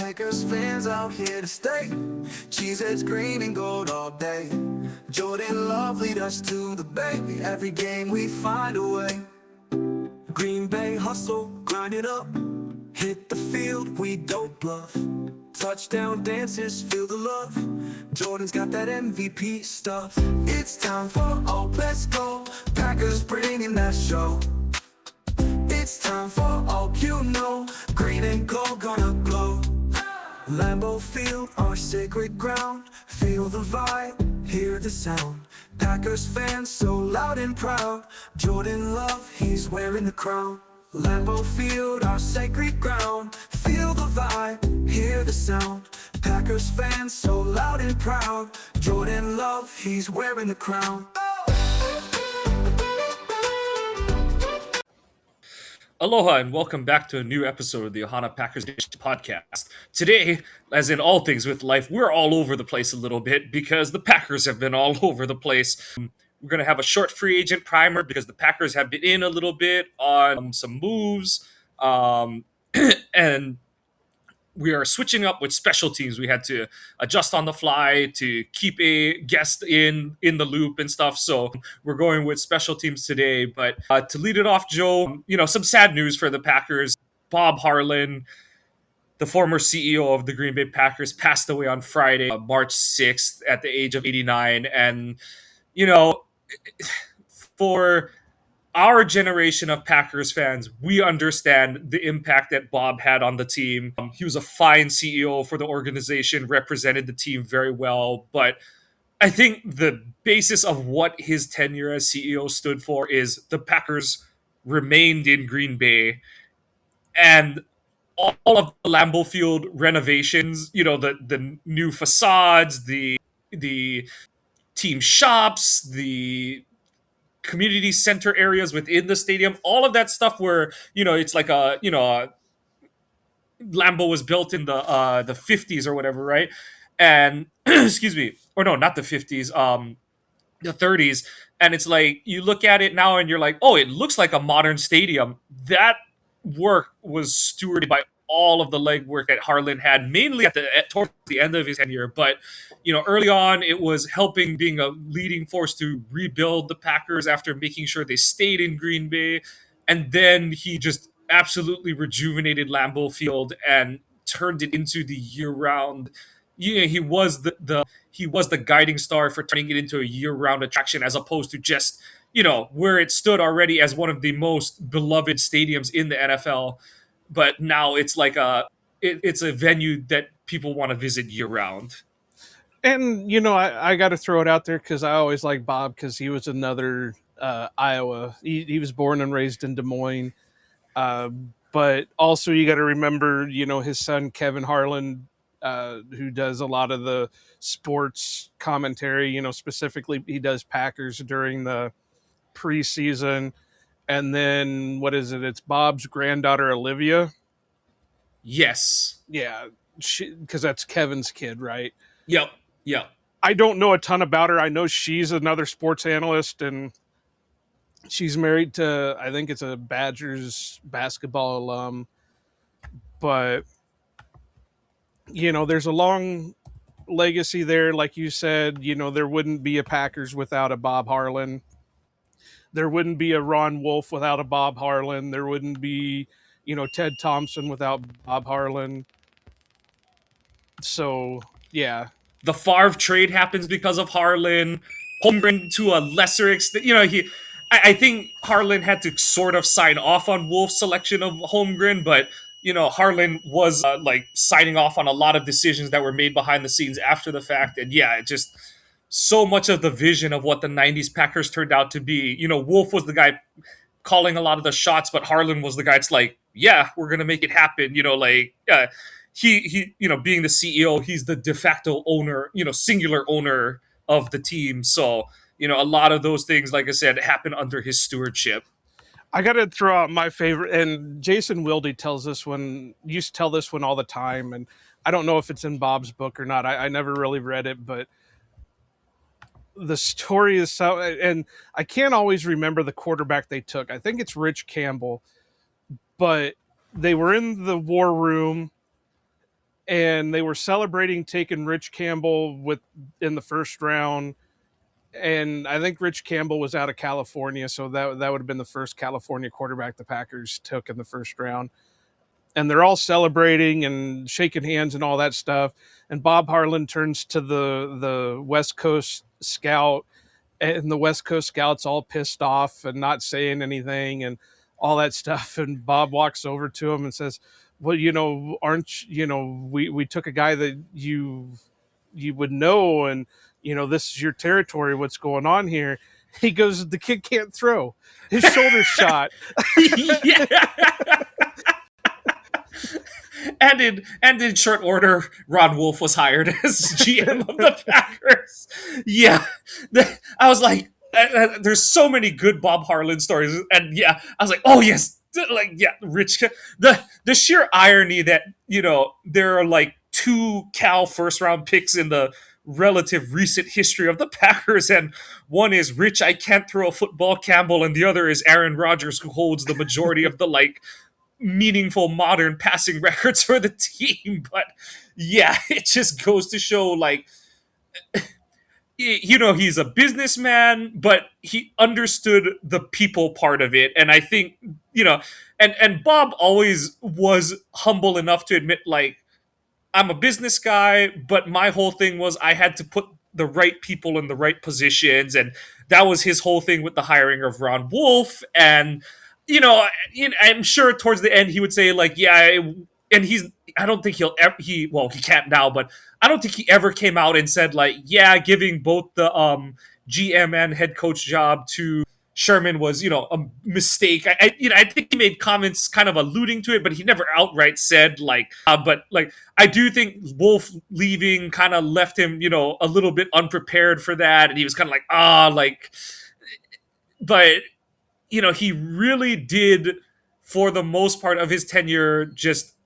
Packers fans out here to stay. Cheeseheads green and gold all day. Jordan Love lead us to the bay. Every game we find a way. Green Bay hustle, grind it up. Hit the field, we don't bluff. Touchdown dances, feel the love. Jordan's got that MVP stuff. It's time for let's go. Packers bringing that show. It's time for you know. Green and gold gonna glow. Lambeau Field, our sacred ground. Feel the vibe, hear the sound. Packers fans so loud and proud. Jordan Love, he's wearing the crown. Lambeau Field, our sacred ground. Feel the vibe, hear the sound. Packers fans so loud and proud. Jordan Love, he's wearing the crown. Aloha and welcome back to a new episode of the Ohana Packers Edition podcast. Today, as in all things with life, we're all over the place a little bit because the Packers have been all over the place. We're going to have a short free agent primer because the Packers have been in a little bit on some moves. And we are switching up with special teams. We had to adjust on the fly to keep a guest in the loop and stuff. So we're going with special teams today. But to lead it off, Joe, some sad news for the Packers. Bob Harlan, the former CEO of the Green Bay Packers, passed away on Friday, March 6th, at the age of 89. And, for our generation of Packers fans, we understand the impact that Bob had on the team. He was a fine CEO for the organization, represented the team very well. But I think the basis of what his tenure as CEO stood for is the Packers remained in Green Bay. And all of the Lambeau Field renovations, the new facades, the team shops, the community center areas within the stadium, all of that stuff where, it's like Lambeau was built in the 50s or whatever, right? And excuse me, or no, not the 50s, the 30s. And it's like, you look at it now and you're like, oh, it looks like a modern stadium. That work was stewarded by all of the legwork that Harlan had, mainly towards the end of his tenure. But early on, it was helping, being a leading force to rebuild the Packers after making sure they stayed in Green Bay, and then he just absolutely rejuvenated Lambeau Field and turned it into the year-round. He was the guiding star for turning it into a year-round attraction, as opposed to just where it stood already as one of the most beloved stadiums in the NFL. But now it's like it's a venue that people want to visit year round. And, I got to throw it out there because I always like Bob because he was another Iowa. He was born and raised in Des Moines. But also you got to remember, his son, Kevin Harlan, who does a lot of the sports commentary, specifically he does Packers during the preseason. And then what is it? It's Bob's granddaughter, Olivia. Yes. Yeah. Because that's Kevin's kid, right? Yep. I don't know a ton about her. I know she's another sports analyst and she's married to, I think it's a Badgers basketball alum. But, there's a long legacy there. Like you said, there wouldn't be a Packers without a Bob Harlan. There wouldn't be a Ron Wolf without a Bob Harlan. There wouldn't be, Ted Thompson without Bob Harlan. So, yeah. The Favre trade happens because of Harlan. Holmgren to a lesser extent. I think Harlan had to sort of sign off on Wolf's selection of Holmgren, but, Harlan was signing off on a lot of decisions that were made behind the scenes after the fact. And yeah, it just... so much of the vision of what the 90s Packers turned out to be. Wolf was the guy calling a lot of the shots, but Harlan was the guy that's like, yeah, we're going to make it happen. He being the CEO, he's the de facto owner, singular owner of the team. So, a lot of those things, like I said, happen under his stewardship. I got to throw out my favorite, and Jason Wilde used to tell this one all the time. And I don't know if it's in Bob's book or not. I never really read it, but the story is so, and I can't always remember the quarterback they took. I think it's Rich Campbell, but they were in the war room and they were celebrating taking Rich Campbell with in the first round. And I think Rich Campbell was out of California, so that would have been the first California quarterback the Packers took in the first round. And they're all celebrating and shaking hands and all that stuff. And Bob Harlan turns to the West Coast scout, and the West Coast scout's all pissed off and not saying anything and all that stuff. And Bob walks over to him and says, "Well, aren't we took a guy that you would know, and this is your territory. What's going on here?" He goes, "The kid can't throw. His shoulder's shot." Yeah. And in short order, Ron Wolf was hired as GM of the Packers. Yeah, I was like, there's so many good Bob Harlan stories, and yeah, I was like, oh yes, like yeah, Rich. The sheer irony that there are like two Cal first round picks in the relative recent history of the Packers, and one is Rich I can't throw a football Campbell, and the other is Aaron Rodgers, who holds the majority of the meaningful modern passing records for the team. But yeah, it just goes to show he's a businessman, but he understood the people part of it. And I think and Bob always was humble enough to admit, like, I'm a business guy, but my whole thing was I had to put the right people in the right positions, and that was his whole thing with the hiring of Ron Wolf. And I'm sure towards the end he would say, like, yeah, and I don't think he'll ever, he can't now, but I don't think he ever came out and said, like, yeah, giving both the GM and head coach job to Sherman was a mistake. I think he made comments kind of alluding to it, but he never outright said, like, but like, I do think Wolf leaving kind of left him a little bit unprepared for that, and he was kind of like, but he really did, for the most part of his tenure, just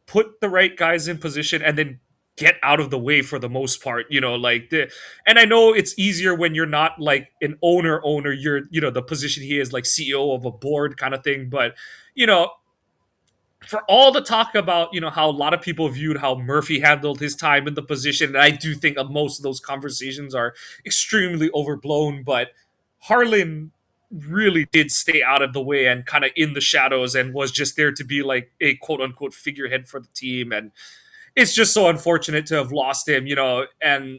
put the right guys in position and then get out of the way for the most part. And I know it's easier when you're not like an owner, you're, the position he is, like CEO of a board kind of thing. But, for all the talk about, how a lot of people viewed how Murphy handled his time in the position, and I do think most of those conversations are extremely overblown, but Harlan really did stay out of the way and kind of in the shadows and was just there to be like a quote unquote figurehead for the team. And it's just so unfortunate to have lost him, and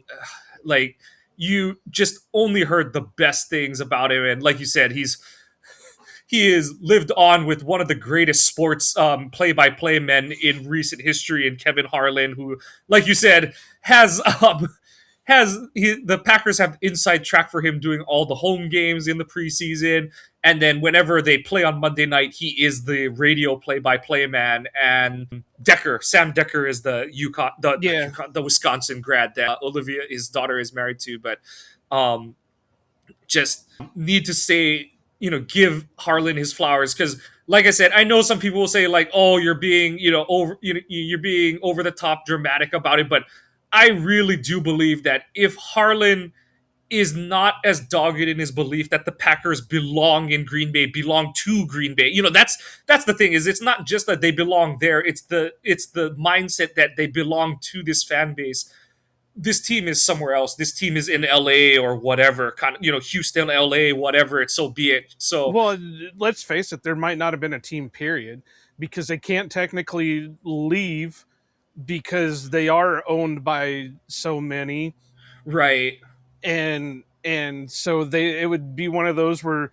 like, you just only heard the best things about him. And like you said, he has lived on with one of the greatest sports play-by-play men in recent history, in Kevin Harlan, who, like you said, the Packers have inside track for him doing all the home games in the preseason, and then whenever they play on Monday night, he is the radio play-by-play man. And Sam Decker is the the Wisconsin grad that Olivia, his daughter, is married to. But just need to say, give Harlan his flowers, because, like I said, I know some people will say, like, oh, you're being you're being over the top dramatic about it, but I really do believe that if Harlan is not as dogged in his belief that the Packers belong to Green Bay, that's the thing, is it's not just that they belong there, it's the mindset that they belong to this fan base. This team is somewhere else. This team is in LA or whatever, kind of, Houston, LA, whatever, so be it. So, well, let's face it, there might not have been a team, period, because they can't technically leave because they are owned by so many, right, and so it would be one of those where,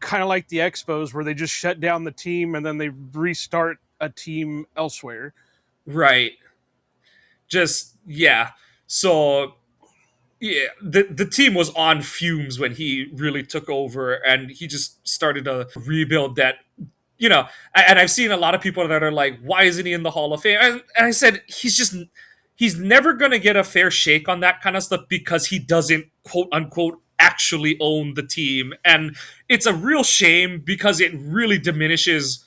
kind of like the Expos, where they just shut down the team and then they restart a team elsewhere. Right. Just, yeah. So, yeah, the team was on fumes when he really took over, and he just started a rebuild that, and I've seen a lot of people that are like, why isn't he in the Hall of Fame? And I said, he's never going to get a fair shake on that kind of stuff, because he doesn't, quote unquote, actually own the team. And it's a real shame, because it really diminishes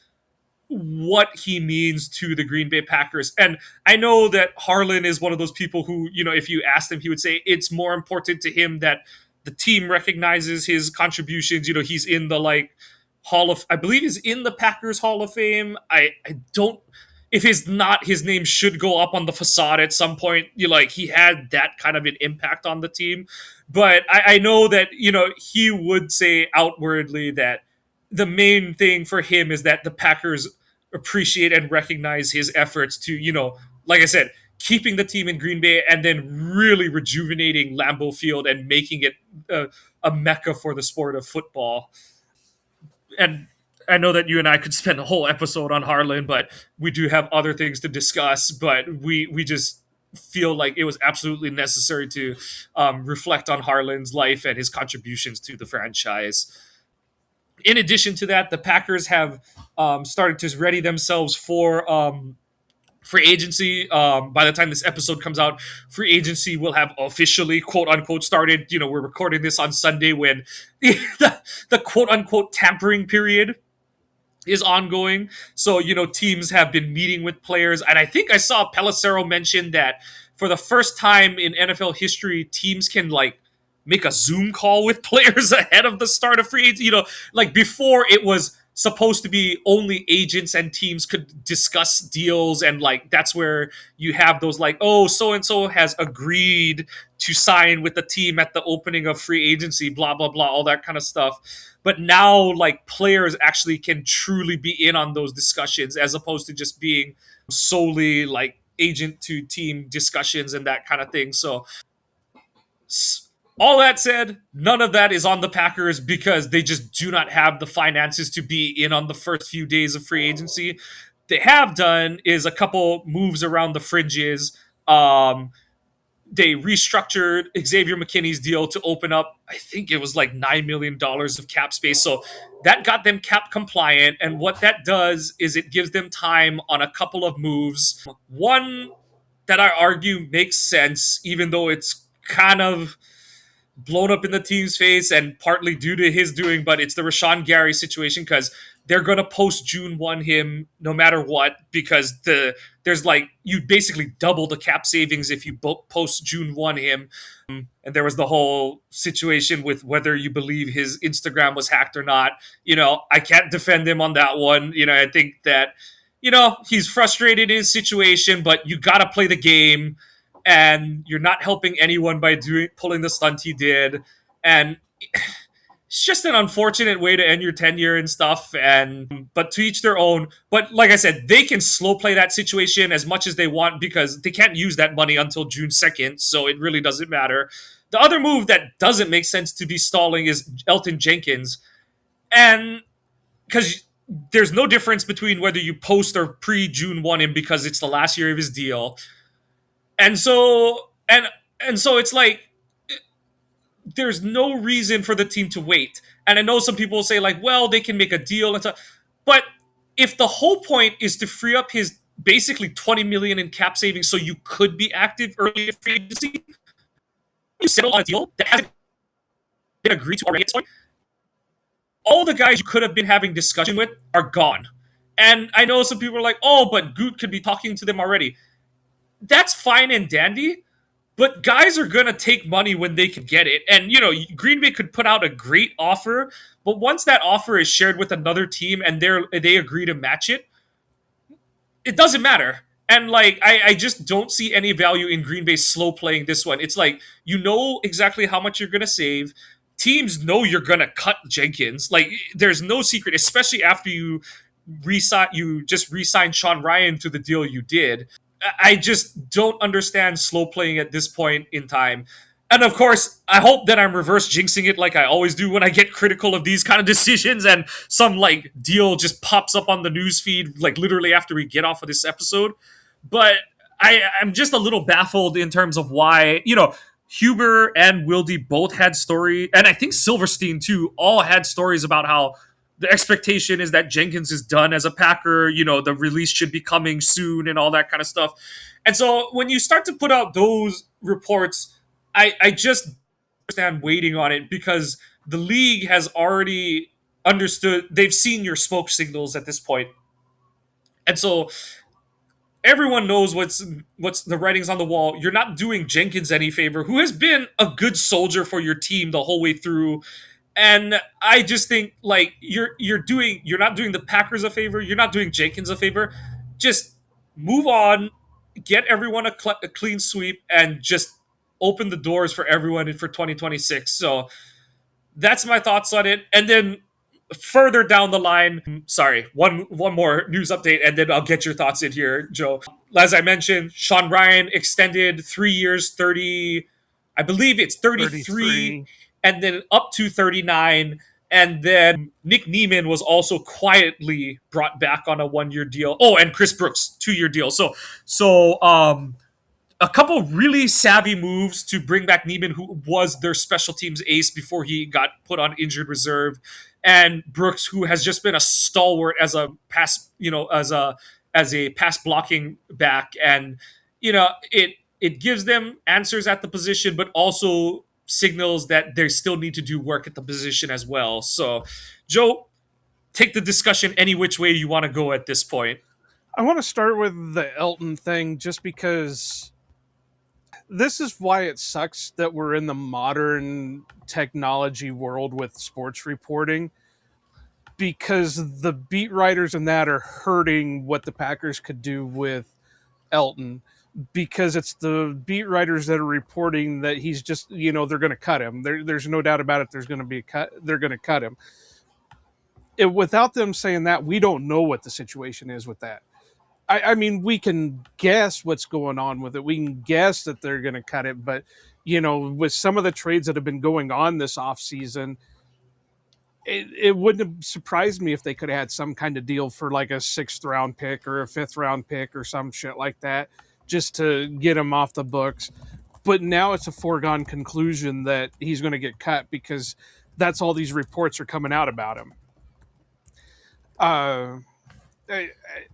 what he means to the Green Bay Packers. And I know that Harlan is one of those people who, if you asked him, he would say it's more important to him that the team recognizes his contributions. He's in the I believe he's in the Packers Hall of Fame. I don't, if his not his name should go up on the facade at some point. Like he had that kind of an impact on the team. But I know that he would say outwardly that the main thing for him is that the Packers appreciate and recognize his efforts to, like I said, keeping the team in Green Bay and then really rejuvenating Lambeau Field and making it a mecca for the sport of football. And I know that you and I could spend a whole episode on Harlan, but we do have other things to discuss. But we just feel like it was absolutely necessary to reflect on Harlan's life and his contributions to the franchise. In addition to that, the Packers have started to ready themselves for free agency. By the time this episode comes out, free agency will have officially, quote unquote, started. We're recording this on Sunday when the quote unquote tampering period is ongoing. So, teams have been meeting with players. And I think I saw Pelissero mention that for the first time in NFL history, teams can make a Zoom call with players ahead of the start of free agency. Like before it was supposed to be only agents and teams could discuss deals, and that's where you have those oh, so and so has agreed to sign with the team at the opening of free agency, blah blah blah, all that kind of stuff. But now players actually can truly be in on those discussions as opposed to just being solely agent to team discussions and that kind of thing. So all that said, none of that is on the Packers because they just do not have the finances to be in on the first few days of free agency. They have done is a couple moves around the fringes. They restructured Xavier McKinney's deal to open up, I think it was $9 million of cap space. So that got them cap compliant. And what that does is it gives them time on a couple of moves. One that I argue makes sense, even though it's kind of blown up in the team's face and partly due to his doing, but it's the Rashawn Gary situation because they're going to post June 1 him no matter what, because there's you basically double the cap savings if you post June 1 him. And there was the whole situation with whether you believe his Instagram was hacked or not. I can't defend him on that one. I think that, he's frustrated in his situation, but you got to play the game. And you're not helping anyone by pulling the stunt he did, and it's just an unfortunate way to end your tenure and stuff. But to each their own. But like I said, they can slow play that situation as much as they want because they can't use that money until June 2nd, so it really doesn't matter. The other move that doesn't make sense to be stalling is Elton Jenkins, and because there's no difference between whether you post or pre-June 1 him because it's the last year of his deal. And so it's there's no reason for the team to wait. And I know some people will say well, they can make a deal and stuff. But if the whole point is to free up his basically $20 million in cap savings so you could be active early in free agency, you settle on a deal that hasn't been agreed to already at this point. All the guys you could have been having discussion with are gone. And I know some people are oh, but Goot could be talking to them already. That's fine and dandy, but guys are going to take money when they can get it. And, Green Bay could put out a great offer, but once that offer is shared with another team and they agree to match it, it doesn't matter. And, I just don't see any value in Green Bay slow playing this one. It's exactly how much you're going to save. Teams know you're going to cut Jenkins. There's no secret, especially after you just re-signed Sean Ryan to the deal you did. I just don't understand slow playing at this point in time. And of course, I hope that I'm reverse jinxing it like I always do when I get critical of these kind of decisions and some deal just pops up on the news feed literally after we get off of this episode. But I'm just a little baffled in terms of why, Huber and Wilde both had story, and I think Silverstein too, all had stories about how the expectation is that Jenkins is done as a Packer, the release should be coming soon and all that kind of stuff. And so when you start to put out those reports, I just understand waiting on it because the league has already understood, they've seen your smoke signals at this point. And so everyone knows what's the writings on the wall. You're not doing Jenkins any favor, who has been a good soldier for your team the whole way through. And I just think you're not doing the Packers a favor. You're not doing Jenkins a favor. Just move on, get everyone a clean sweep, and just open the doors for everyone for 2026. So that's my thoughts on it. And then further down the line, sorry, one more news update, and then I'll get your thoughts in here, Joe. As I mentioned, Sean Ryan extended 3 years, 30, I believe it's 33, 33. and then up to 39. And then Nick Neiman was also quietly brought back on a 1 year deal. Oh, and Chris Brooks 2 year deal. So a couple really savvy moves to bring back Neiman, who was their special teams ace before he got put on injured reserve, and Brooks, who has just been a stalwart as a pass, as a pass blocking back, and it gives them answers at the position, but also signals that they still need to do work at the position as well. So, Joe, take the discussion any which way you want to go at this point. I want to start with the Elton thing just because this is why it sucks that we're in the modern technology world with sports reporting, because the beat writers in that are hurting what the Packers could do with Elton, because it's the beat writers that are reporting that he's just, they're going to cut him. There's no doubt about it. There's going to be a cut. They're going to cut him. Without them saying that, we don't know what the situation is with that. I mean, we can guess what's going on with it. We can guess that they're going to cut it, but with some of the trades that have been going on this offseason, it wouldn't have surprised me if they could have had some kind of deal for like a 6th round pick or a 5th round pick or some shit like that, just to get him off the books. But now it's a foregone conclusion that he's going to get cut because that's all these reports are coming out about him.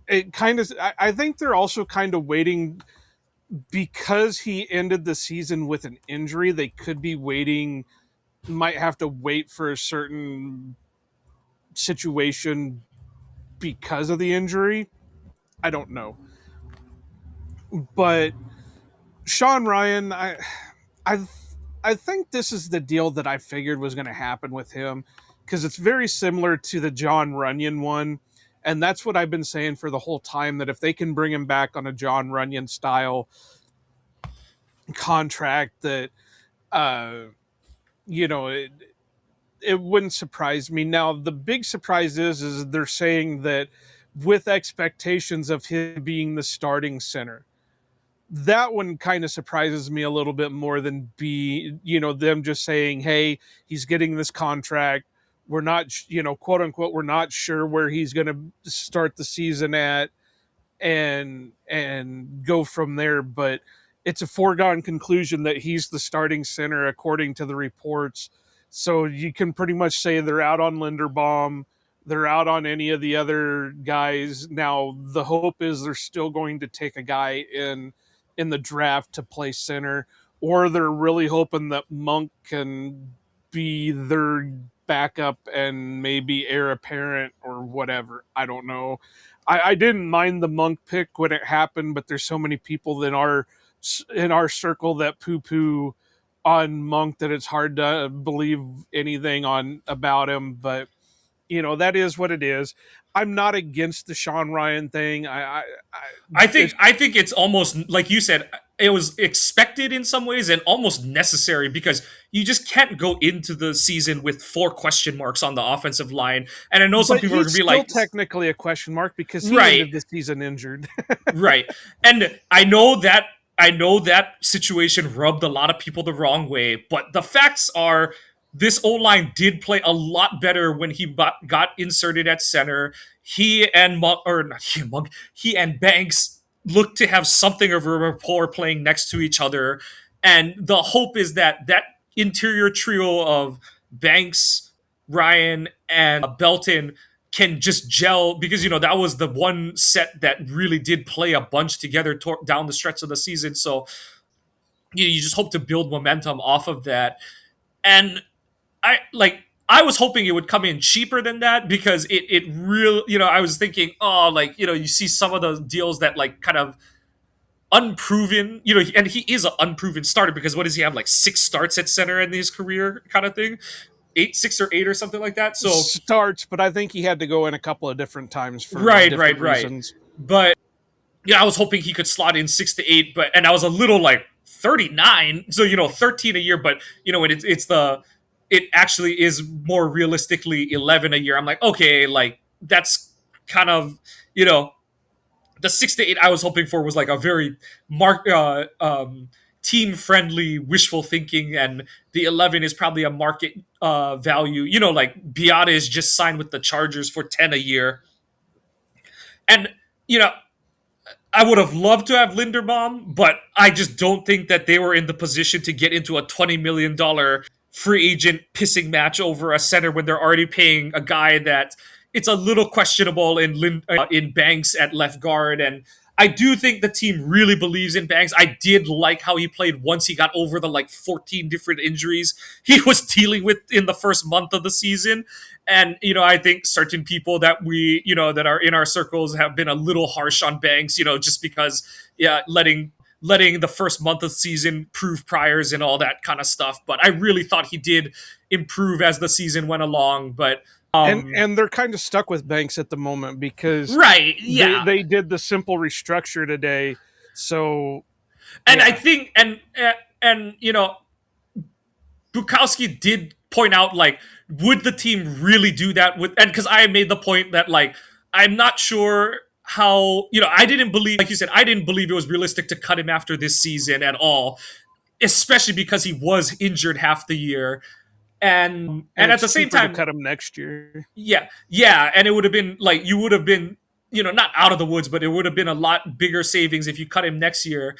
It kind of, I think they're also kind of waiting because he ended the season with an injury. They could be waiting, might have to wait for a certain situation because of the injury. I don't know. But Sean Ryan, I I think this is the deal that I figured was going to happen with him, because it's very similar to the John Runyon one. And that's what I've been saying for the whole time, that if they can bring him back on a John Runyon style contract, that, uh, it wouldn't surprise me. Now, the big surprise is they're saying that with expectations of him being the starting center. That one kind of surprises me a little bit more than them just saying, hey, he's getting this contract. We're not, quote unquote, we're not sure where he's going to start the season at, and go from there. But it's a foregone conclusion that he's the starting center according to the reports. So you can pretty much say they're out on Linderbaum. They're out on any of the other guys. Now the hope is they're still going to take a guy in the draft to play center, or they're really hoping that Monk can be their backup and maybe heir apparent or whatever. I don't know. I didn't mind the Monk pick when it happened, but there's so many people in our circle that poo-poo on Monk that it's hard to believe anything on about him. But that is what it is. I'm not against the Sean Ryan thing. I think it's almost like you said. It was expected in some ways and almost necessary, because you just can't go into the season with 4 question marks on the offensive line. And I know some people are going to be like, still technically a question mark because he right, ended the season injured. right. And I know that situation rubbed a lot of people the wrong way, but the facts are this O-line did play a lot better when he got inserted at center. He and he and Banks looked to have something of a rapport playing next to each other. And the hope is that that interior trio of Banks, Ryan, and Belton can just gel, because that was the one set that really did play a bunch together down the stretch of the season. So you just hope to build momentum off of that. And I was hoping it would come in cheaper than that, because it really, I was thinking, oh, you see some of the deals that kind of unproven, and he is an unproven starter, because what does he have, 6 starts at center in his career kind of thing, 6 or 8 or something like that. So starts, but I think he had to go in a couple of different times for right, different right, right. reasons. But yeah, I was hoping he could slot in 6 to 8, and I was a little like 39, so 13 a year, but when it actually is more realistically 11 a year. I'm like, okay, like that's kind of you know the 6 to 8 I was hoping for was like a very team friendly wishful thinking, and the 11 is probably a market value. Like Biata is just signed with the Chargers for 10 a year, and you know I would have loved to have Linderbaum, but I just don't think that they were in the position to get into a $20 million free agent pissing match over a center when they're already paying a guy that it's a little questionable in Banks at left guard. And I do think the team really believes in Banks. I did like how he played once he got over the like 14 different injuries he was dealing with in the first month of the season. And I think certain people that that are in our circles have been a little harsh on Banks, just because letting the first month of the season prove priors and all that kind of stuff. But I really thought he did improve as the season went along. But and they're kind of stuck with Banks at the moment because right, yeah, they did the simple restructure today. So, and yeah. I think and Bukowski did point out, like, would the team really do that with, and because I made the point that, like, I'm not sure how, I didn't believe, like you said, I didn't believe it was realistic to cut him after this season at all, especially because he was injured half the year. And at the same time, cut him next year. Yeah. And it would have been like, you would have been, not out of the woods, but it would have been a lot bigger savings if you cut him next year.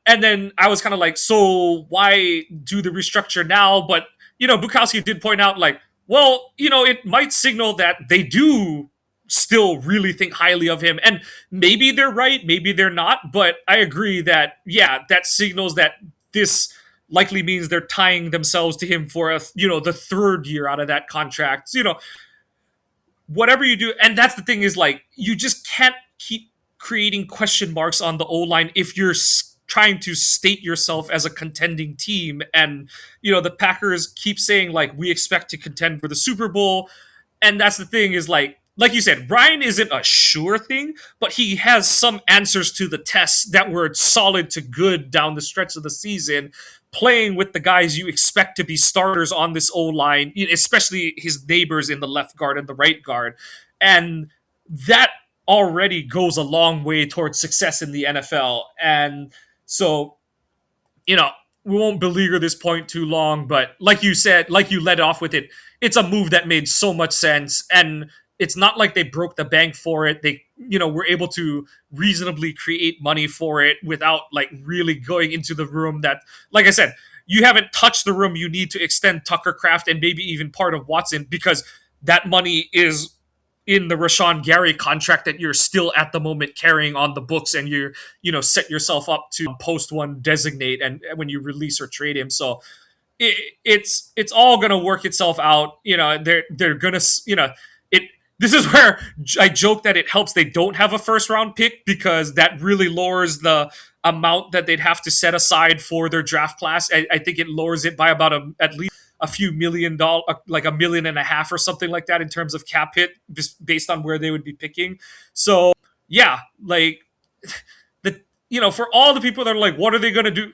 And then I was kind of like, so why do the restructure now? But, Bukowski did point out, like, well, it might signal that they do still really think highly of him. And maybe they're right, maybe they're not. But I agree that, yeah, that signals that this likely means they're tying themselves to him for the third year out of that contract. Whatever you do, and that's the thing is, like, you just can't keep creating question marks on the O-line if you're trying to state yourself as a contending team. And the Packers keep saying, like, we expect to contend for the Super Bowl, and that's the thing is, like you said, Ryan isn't a sure thing, but he has some answers to the tests that were solid to good down the stretch of the season, playing with the guys you expect to be starters on this O-line, especially his neighbors in the left guard and the right guard. And that already goes a long way towards success in the NFL. And so, we won't beleaguer this point too long, but like you said, like you led off with it, it's a move that made so much sense. And it's not like they broke the bank for it. They, were able to reasonably create money for it without, like, really going into the room that, like I said, you haven't touched the room you need to extend Tucker Kraft and maybe even part of Watson, because that money is in the Rashawn Gary contract that you're still at the moment carrying on the books, and you're, set yourself up to post one designate and when you release or trade him. So it's all going to work itself out. They're going to, this is where I joke that it helps they don't have a first round pick, because that really lowers the amount that they'd have to set aside for their draft class. I think it lowers it by about at least a few $1 million, like $1.5 million or something like that in terms of cap hit, just based on where they would be picking. So yeah, like for all the people that are like, what are they going to do?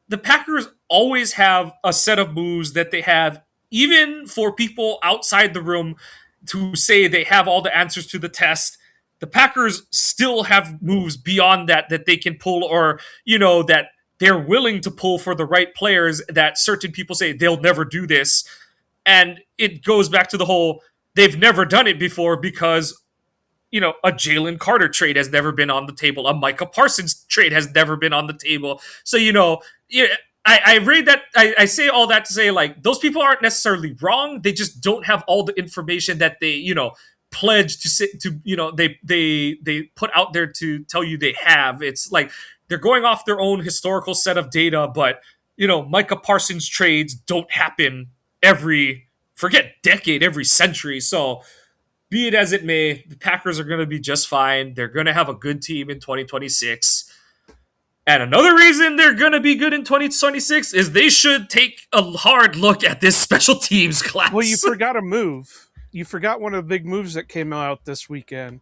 The Packers always have a set of moves that they have, even for people outside the room to say they have all the answers to the test. The Packers still have moves beyond that they can pull, or that they're willing to pull for the right players, that certain people say they'll never do this. And it goes back to the whole, they've never done it before because, a Jalen Carter trade has never been on the table. A Micah Parsons trade has never been on the table. So, I read that, I say all that to say, like, those people aren't necessarily wrong. They just don't have all the information that they, pledge to sit to, they put out there to tell you they have. It's like they're going off their own historical set of data, but Micah Parsons trades don't happen every decade, every century. So be it as it may, the Packers are going to be just fine. They're going to have a good team in 2026. And another reason they're going to be good in 2026 is they should take a hard look at this special teams class. Well, you forgot a move. You forgot one of the big moves that came out this weekend.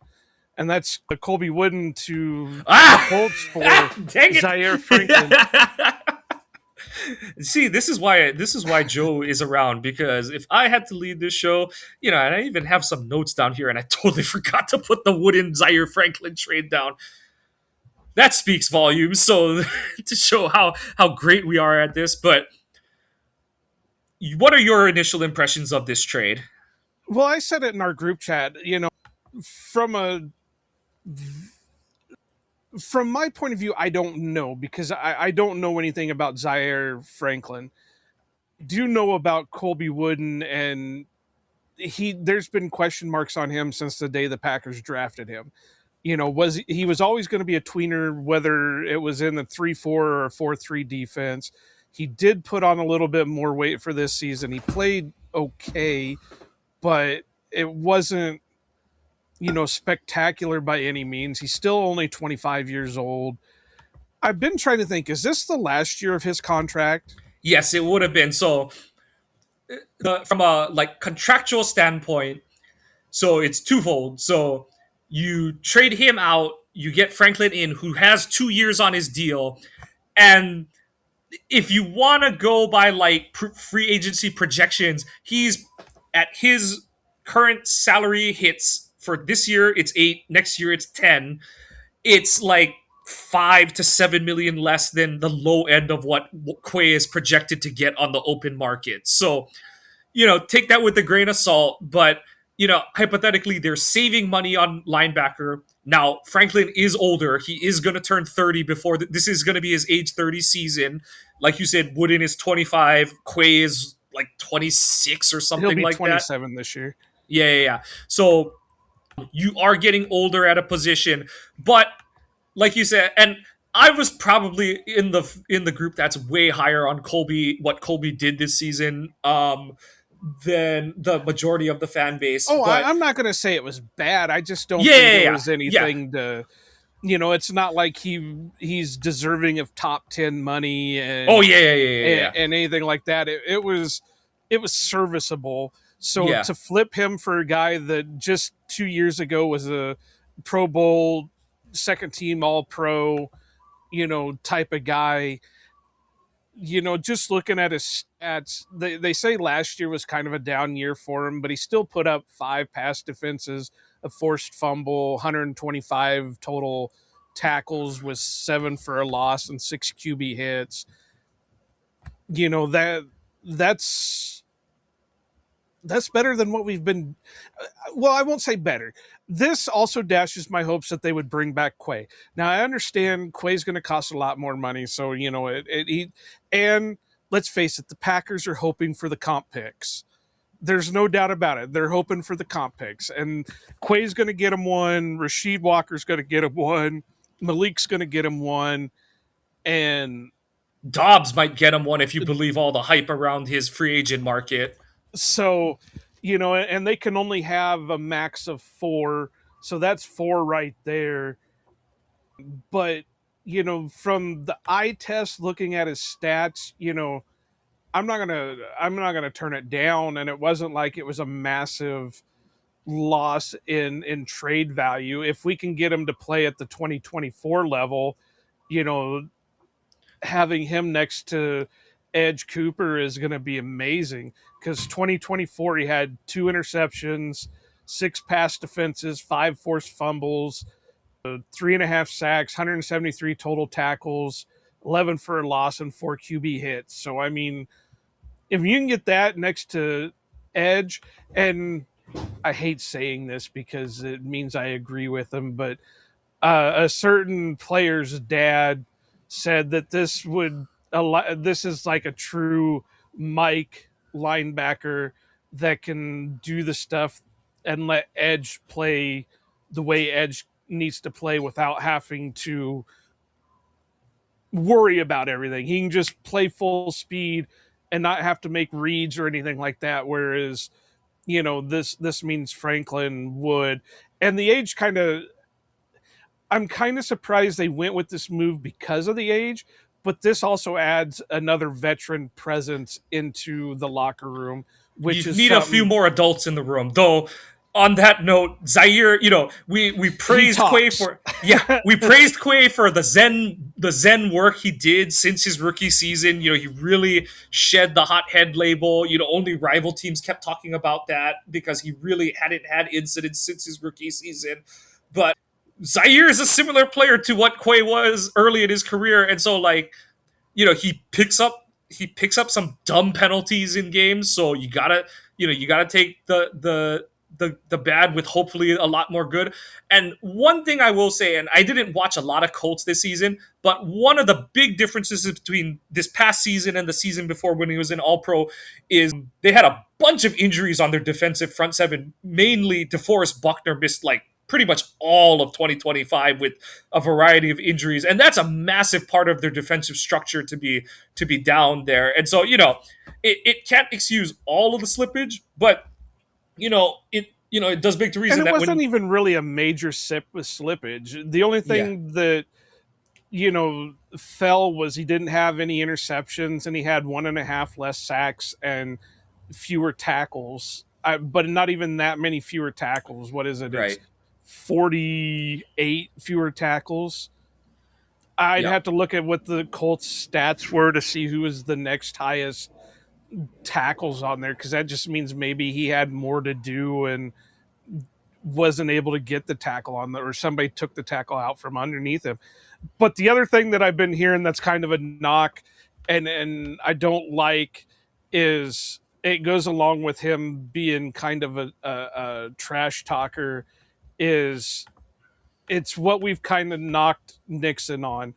and that's Colby Wooden to the Ah, Colts for dang Zaire Franklin. it! See, this is why Joe is around, because if I had to lead this show, and I even have some notes down here, and I totally forgot to put the Wooden Zaire Franklin trade down. That speaks volumes. So to show how great we are at this, but what are your initial impressions of this trade? Well, I said it in our group chat. From a from my point of view, I don't know because I don't know anything about Zaire Franklin. Do know about Colby Wooden, and there's been question marks on him since the day the Packers drafted him. Was he was always going to be a tweener, whether it was in the 3-4 or 4-3 defense. He did put on a little bit more weight for this season. He played okay, but it wasn't spectacular by any means. He's still only 25 years old. I've been trying to think, is this the last year of his contract? Yes, it would have been. So from a contractual standpoint, so it's twofold. So you trade him out, you get Franklin in, who has 2 years on his deal, and if you want to go by free agency projections, he's at his current salary hits for this year. It's 8. Next year it's 10. It's like 5 to 7 million less than the low end of what Quay is projected to get on the open market. So take that with a grain of salt, but hypothetically, they're saving money on linebacker. Now, Franklin is older. He is going to turn 30 before this is going to be his age 30 season. Like you said, Wooden is 25. Quay is like 26 or something He'll be like 27 this year. Yeah. So you are getting older at a position, but like you said, and I was probably in the group that's way higher on Colby, what Colby did this season, than the majority of the fan base. Oh, But I'm not going to say it was bad. I just don't Yeah, think yeah, there yeah, was yeah. anything to. It's not like he's deserving of top 10 money and Oh yeah. and anything like that. It was serviceable. So Yeah. to flip him for a guy that just 2 years ago was a Pro Bowl, second team All Pro, type of guy. Just looking at his stats, they say last year was kind of a down year for him, but he still put up 5 pass defenses, a forced fumble, 125 total tackles with 7 for a loss and 6 QB hits. That's better than what we've been. Well, I won't say better. This also dashes my hopes that they would bring back Quay. Now, I understand Quay's going to cost a lot more money, so and let's face it, the Packers are hoping for the comp picks. There's no doubt about it. They're hoping for the comp picks, and Quay's going to get him one. Rasheed Walker's going to get him one. Malik's going to get him one, and Dobbs might get him one if you believe all the hype around his free agent market. so and they can only have a max of 4, so that's 4 right there. But from the eye test, looking at his stats, I'm not gonna turn it down, and it wasn't like it was a massive loss in trade value. If we can get him to play at the 2024 level, having him next to Edge Cooper is going to be amazing, because 2024 he had 2 interceptions, 6 pass defenses, 5 forced fumbles, 3.5 sacks, 173 total tackles, 11 for a loss, and 4 QB hits. So I mean, if you can get that next to Edge, and I hate saying this because it means I agree with him, but a certain player's dad said that this is like a true Mike linebacker that can do the stuff and let Edge play the way Edge needs to play without having to worry about everything. He can just play full speed and not have to make reads or anything like that. Whereas, this means Franklin would. And the age I'm kind of surprised they went with this move because of the age, but this also adds another veteran presence into the locker room, which You is need a few more adults in the room, though. on that note, Zaire, we He praised Quay talks. for we praised Quay for the Zen work he did since his rookie season. He really shed the hothead label. Only rival teams kept talking about that because he really hadn't had incidents since his rookie season. But Zaire is a similar player to what Quay was early in his career, and so he picks up some dumb penalties in games. So you gotta take the bad with hopefully a lot more good. And one thing I will say, and I didn't watch a lot of Colts this season, but one of the big differences between this past season and the season before when he was in All Pro is they had a bunch of injuries on their defensive front seven. Mainly, DeForest Buckner missed like pretty much all of 2025 with a variety of injuries, and that's a massive part of their defensive structure to be down there. And so it can't excuse all of the slippage, but it does beg to And reason it that wasn't when even really a major sip with slippage. The only yeah, thing that fell was he didn't have any interceptions and he had 1.5 less sacks and fewer tackles. But not even that many fewer tackles. What is it? It's right, 48 fewer tackles. I'd yep, have to look at what the Colts stats were to see who was the next highest tackles on there, because that just means maybe he had more to do and wasn't able to get the tackle on or somebody took the tackle out from underneath him. But the other thing that I've been hearing that's kind of a knock and I don't like is it goes along with him being kind of a trash talker, is it's what we've kind of knocked Nixon on.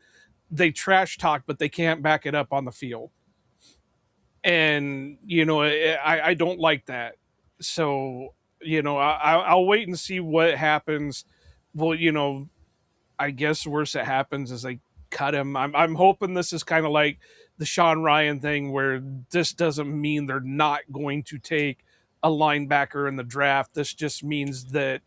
They trash talk, but they can't back it up on the field. And, I don't like that. So, I'll wait and see what happens. Well, I guess worse that happens is they cut him. I'm hoping this is kind of like the Sean Ryan thing, where this doesn't mean they're not going to take a linebacker in the draft. This just means that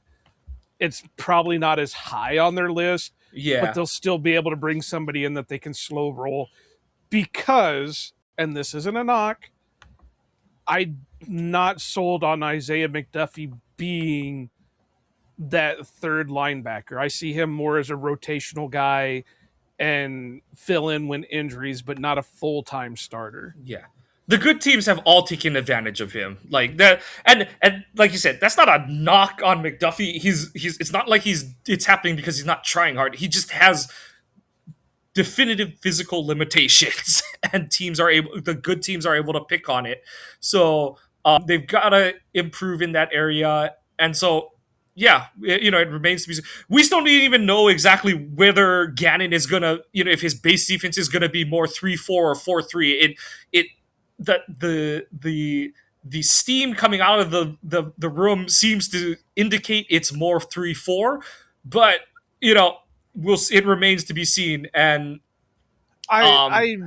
it's probably not as high on their list, but yeah, they'll still be able to bring somebody in that they can slow roll because, and this isn't a knock, I'm not sold on Isaiah McDuffie being that third linebacker. I see him more as a rotational guy and fill in when injuries, but not a full time starter. yeah. The good teams have all taken advantage of him, like that, and like you said, that's not a knock on McDuffie. He's. It's not like it's happening because he's not trying hard. He just has definitive physical limitations, and the good teams are able to pick on it. So they've got to improve in that area. And so yeah, it remains to be seen. We still don't even know exactly whether Gannon is gonna, if his base defense is gonna be more 3-4 or 4-3. It the steam coming out of the room seems to indicate it's more 3-4, but you know it remains to be seen. And I um I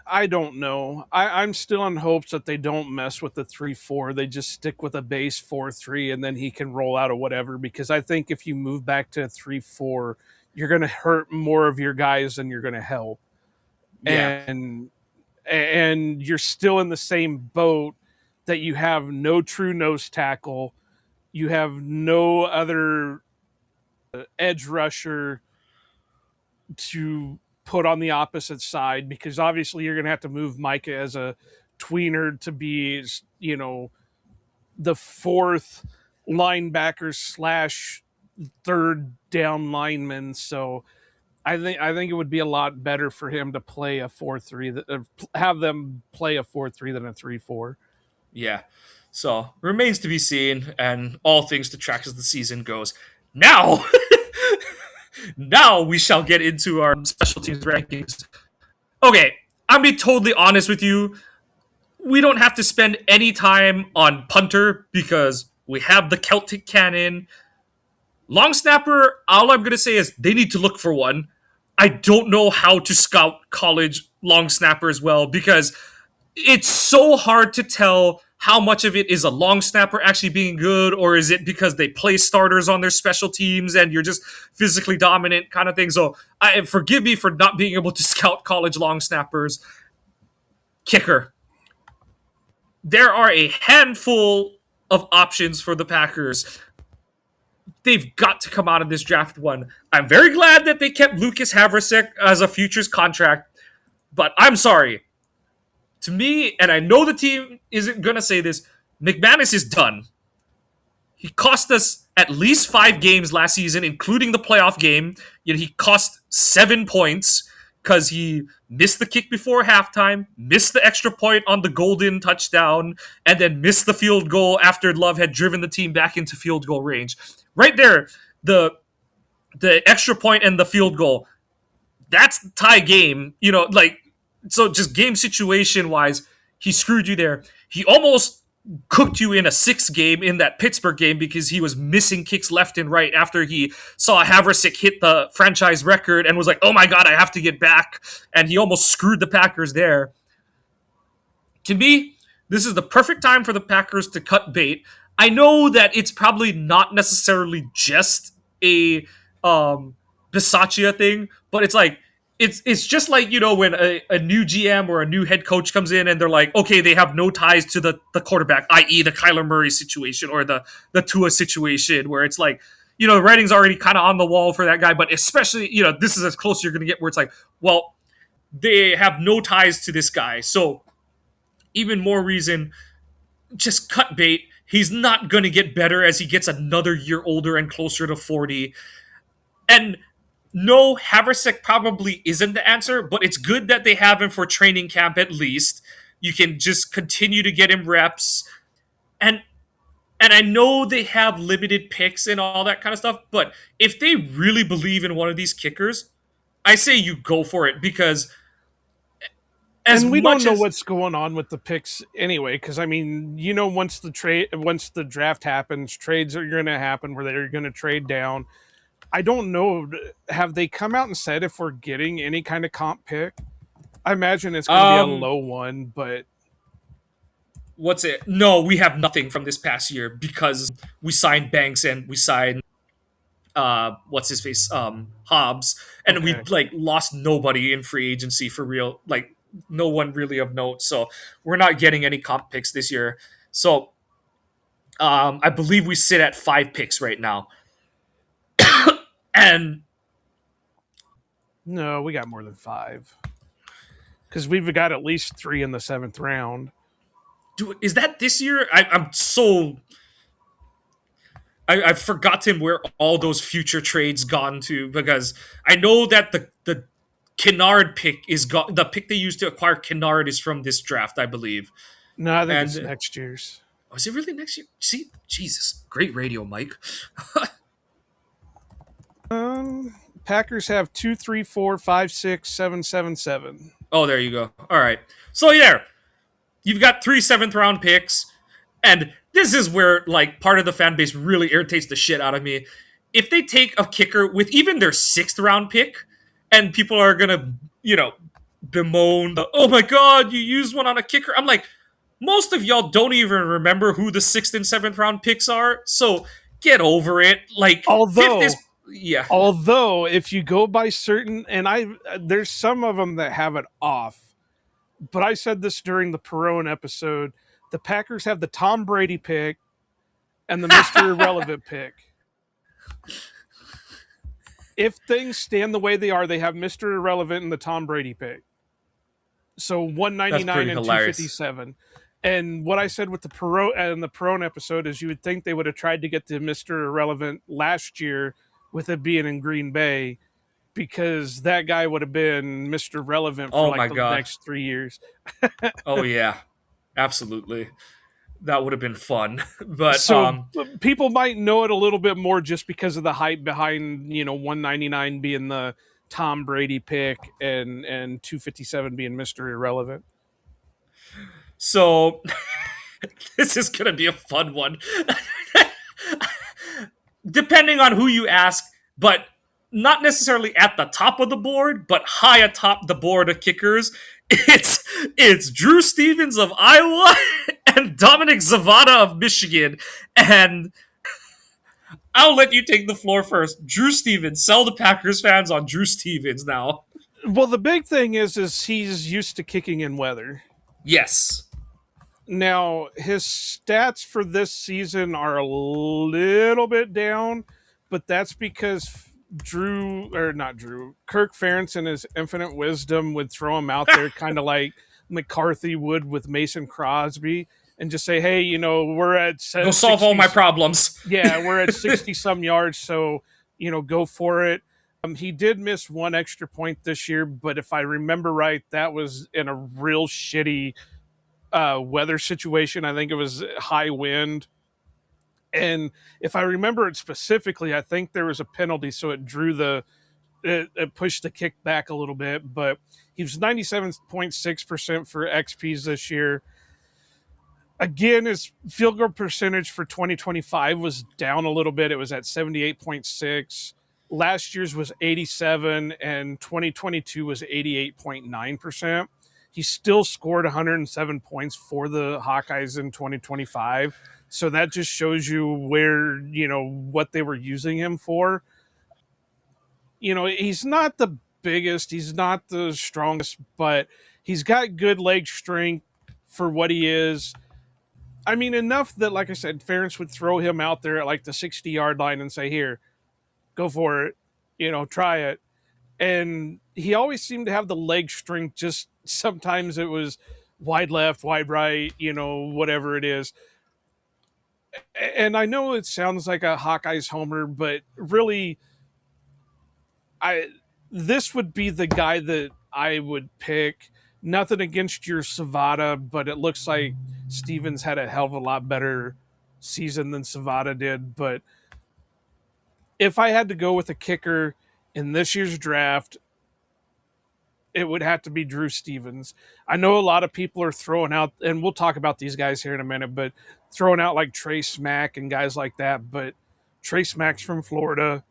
I don't know. I'm still in hopes that they don't mess with the 3-4. They just stick with a base 4-3, and then he can roll out or whatever. Because I think if you move back to 3-4, you're going to hurt more of your guys than you're going to help. yeah, And you're still in the same boat that you have no true nose tackle, you have no other edge rusher to put on the opposite side, because obviously you're going to have to move Micah as a tweener to be, the fourth linebacker slash third down lineman. So I think it would be a lot better for him to play a 4-3, have them play a 4-3 than a 3-4. yeah. So remains to be seen, and all things to track as the season goes. Now, now we shall get into our special teams rankings. Okay, I'll be totally honest with you. We don't have to spend any time on punter because we have the Celtic cannon. Long snapper, all I'm going to say is they need to look for one. I don't know how to scout college long snappers well, because it's so hard to tell how much of it is a long snapper actually being good, or is it because they play starters on their special teams and you're just physically dominant kind of thing. So forgive me for not being able to scout college long snappers. Kicker. There are a handful of options for the Packers. they've got to come out of this draft one. I'm very glad that they kept Lucas Havrisek as a futures contract, but I'm sorry. To me, and I know the team isn't going to say this, McManus is done. He cost us at least 5 games last season, including the playoff game. Yet he cost 7 points because he missed the kick before halftime, missed the extra point on the golden touchdown, and then missed the field goal after Love had driven the team back into field goal range. Right there, the extra point and the field goal, that's the tie game. So just game situation wise, he screwed you there. He almost cooked you in a 6 game in that Pittsburgh game because he was missing kicks left and right after he saw Havrisek hit the franchise record and was like, oh my God, I have to get back. And he almost screwed the Packers there. To me, this is the perfect time for the Packers to cut bait. I know that it's probably not necessarily just a Bisaccia thing, but it's like it's just like, when a new GM or a new head coach comes in and they're like, okay, they have no ties to the quarterback, i.e. the Kyler Murray situation or the Tua situation, where it's like, the writing's already kind of on the wall for that guy, but especially, this is as close as you're going to get where it's like, well, they have no ties to this guy. So even more reason, just cut bait. He's not going to get better as he gets another year older and closer to 40. And no, Havrisek probably isn't the answer, but it's good that they have him for training camp at least. You can just continue to get him reps. And I know they have limited picks and all that kind of stuff, but if they really believe in one of these kickers, I say you go for it, because and we don't know what's going on with the picks anyway, because once the draft happens, trades are going to happen where they're going to trade down. I don't know. Have they come out and said if we're getting any kind of comp pick? I imagine it's going to be a low one, but what's it? No, we have nothing from this past year because we signed Banks and we signed what's his face, Hobbs, and we lost nobody in free agency for real. Like, no one really of note. So we're not getting any comp picks this year. So I believe we sit at 5 picks right now. And no, we got more than 5 because we've got at least 3 in the 7th round. Is that this year? I've forgotten where all those future trades gone to, because I know that the Kennard pick is gone. The pick they used to acquire Kennard is from this draft, I believe. No, I think it's next year's. Was it really next year? See, Jesus, great radio, Mike. Packers have 2, 3, 4, 5, 6, 7, 7, 7. Oh, there you go. All right. So yeah, you've got 3 7th-round picks, and this is where part of the fan base really irritates the shit out of me. If they take a kicker with even their 6th-round pick, and people are gonna, bemoan oh my God, you used one on a kicker. I'm like, most of y'all don't even remember who the 6th and 7th round picks are, so get over it. Although if you go by certain, and there's some of them that have it off, but I said this during the Perone episode, the Packers have the Tom Brady pick and the Mr. Irrelevant pick. If things stand the way they are, they have Mr. Irrelevant and the Tom Brady pick. So 199 and 257. And what I said with the Perone episode is you would think they would have tried to get to Mr. Irrelevant last year with it being in Green Bay, because that guy would have been Mr. Relevant for the next 3 years. Oh yeah, absolutely. That would have been fun. But people might know it a little bit more just because of the hype behind, 199 being the Tom Brady pick and 257 being Mr. Irrelevant. So this is going to be a fun one. Depending on who you ask, but not necessarily at the top of the board, but high atop the board of kickers. It's Drew Stevens of Iowa and Dominic Zavada of Michigan. And I'll let you take the floor first. Drew Stevens, sell the Packers fans on Drew Stevens now. Well, the big thing is he's used to kicking in weather. Yes. Now, his stats for this season are a little bit down, but that's because Kirk Ferentz in his infinite wisdom would throw him out there kind of like McCarthy would with Mason Crosby and just say, hey, we're at Go solve all my problems. yeah, we're at 60 some yards, so go for it. He did miss one extra point this year, but if I remember right, that was in a real shitty weather situation. I think it was high wind. And if I remember it specifically, I think there was a penalty, so it pushed the kick back a little bit. But he was 97.6% for XPs this year. Again, his field goal percentage for 2025 was down a little bit. It was at 78.6. Last year's was 87, and 2022 was 88.9%. He still scored 107 points for the Hawkeyes in 2025. So that just shows you what they were using him for. He's not the biggest, he's not the strongest, but he's got good leg strength for what he is. I mean, enough that, like I said, Ferentz would throw him out there at like the 60-yard line and say, here, go for it, try it. And he always seemed to have the leg strength, just sometimes it was wide left, wide right, whatever it is. And I know it sounds like a Hawkeyes homer, but really, this would be the guy that I would pick. Nothing against your Savada, but it looks like Stevens had a hell of a lot better season than Savada did. But if I had to go with a kicker in this year's draft, it would have to be Drew Stevens. I know a lot of people are throwing out, and we'll talk about these guys here in a minute, but throwing out like Trey Smack and guys like that. But Trey Smack's from Florida,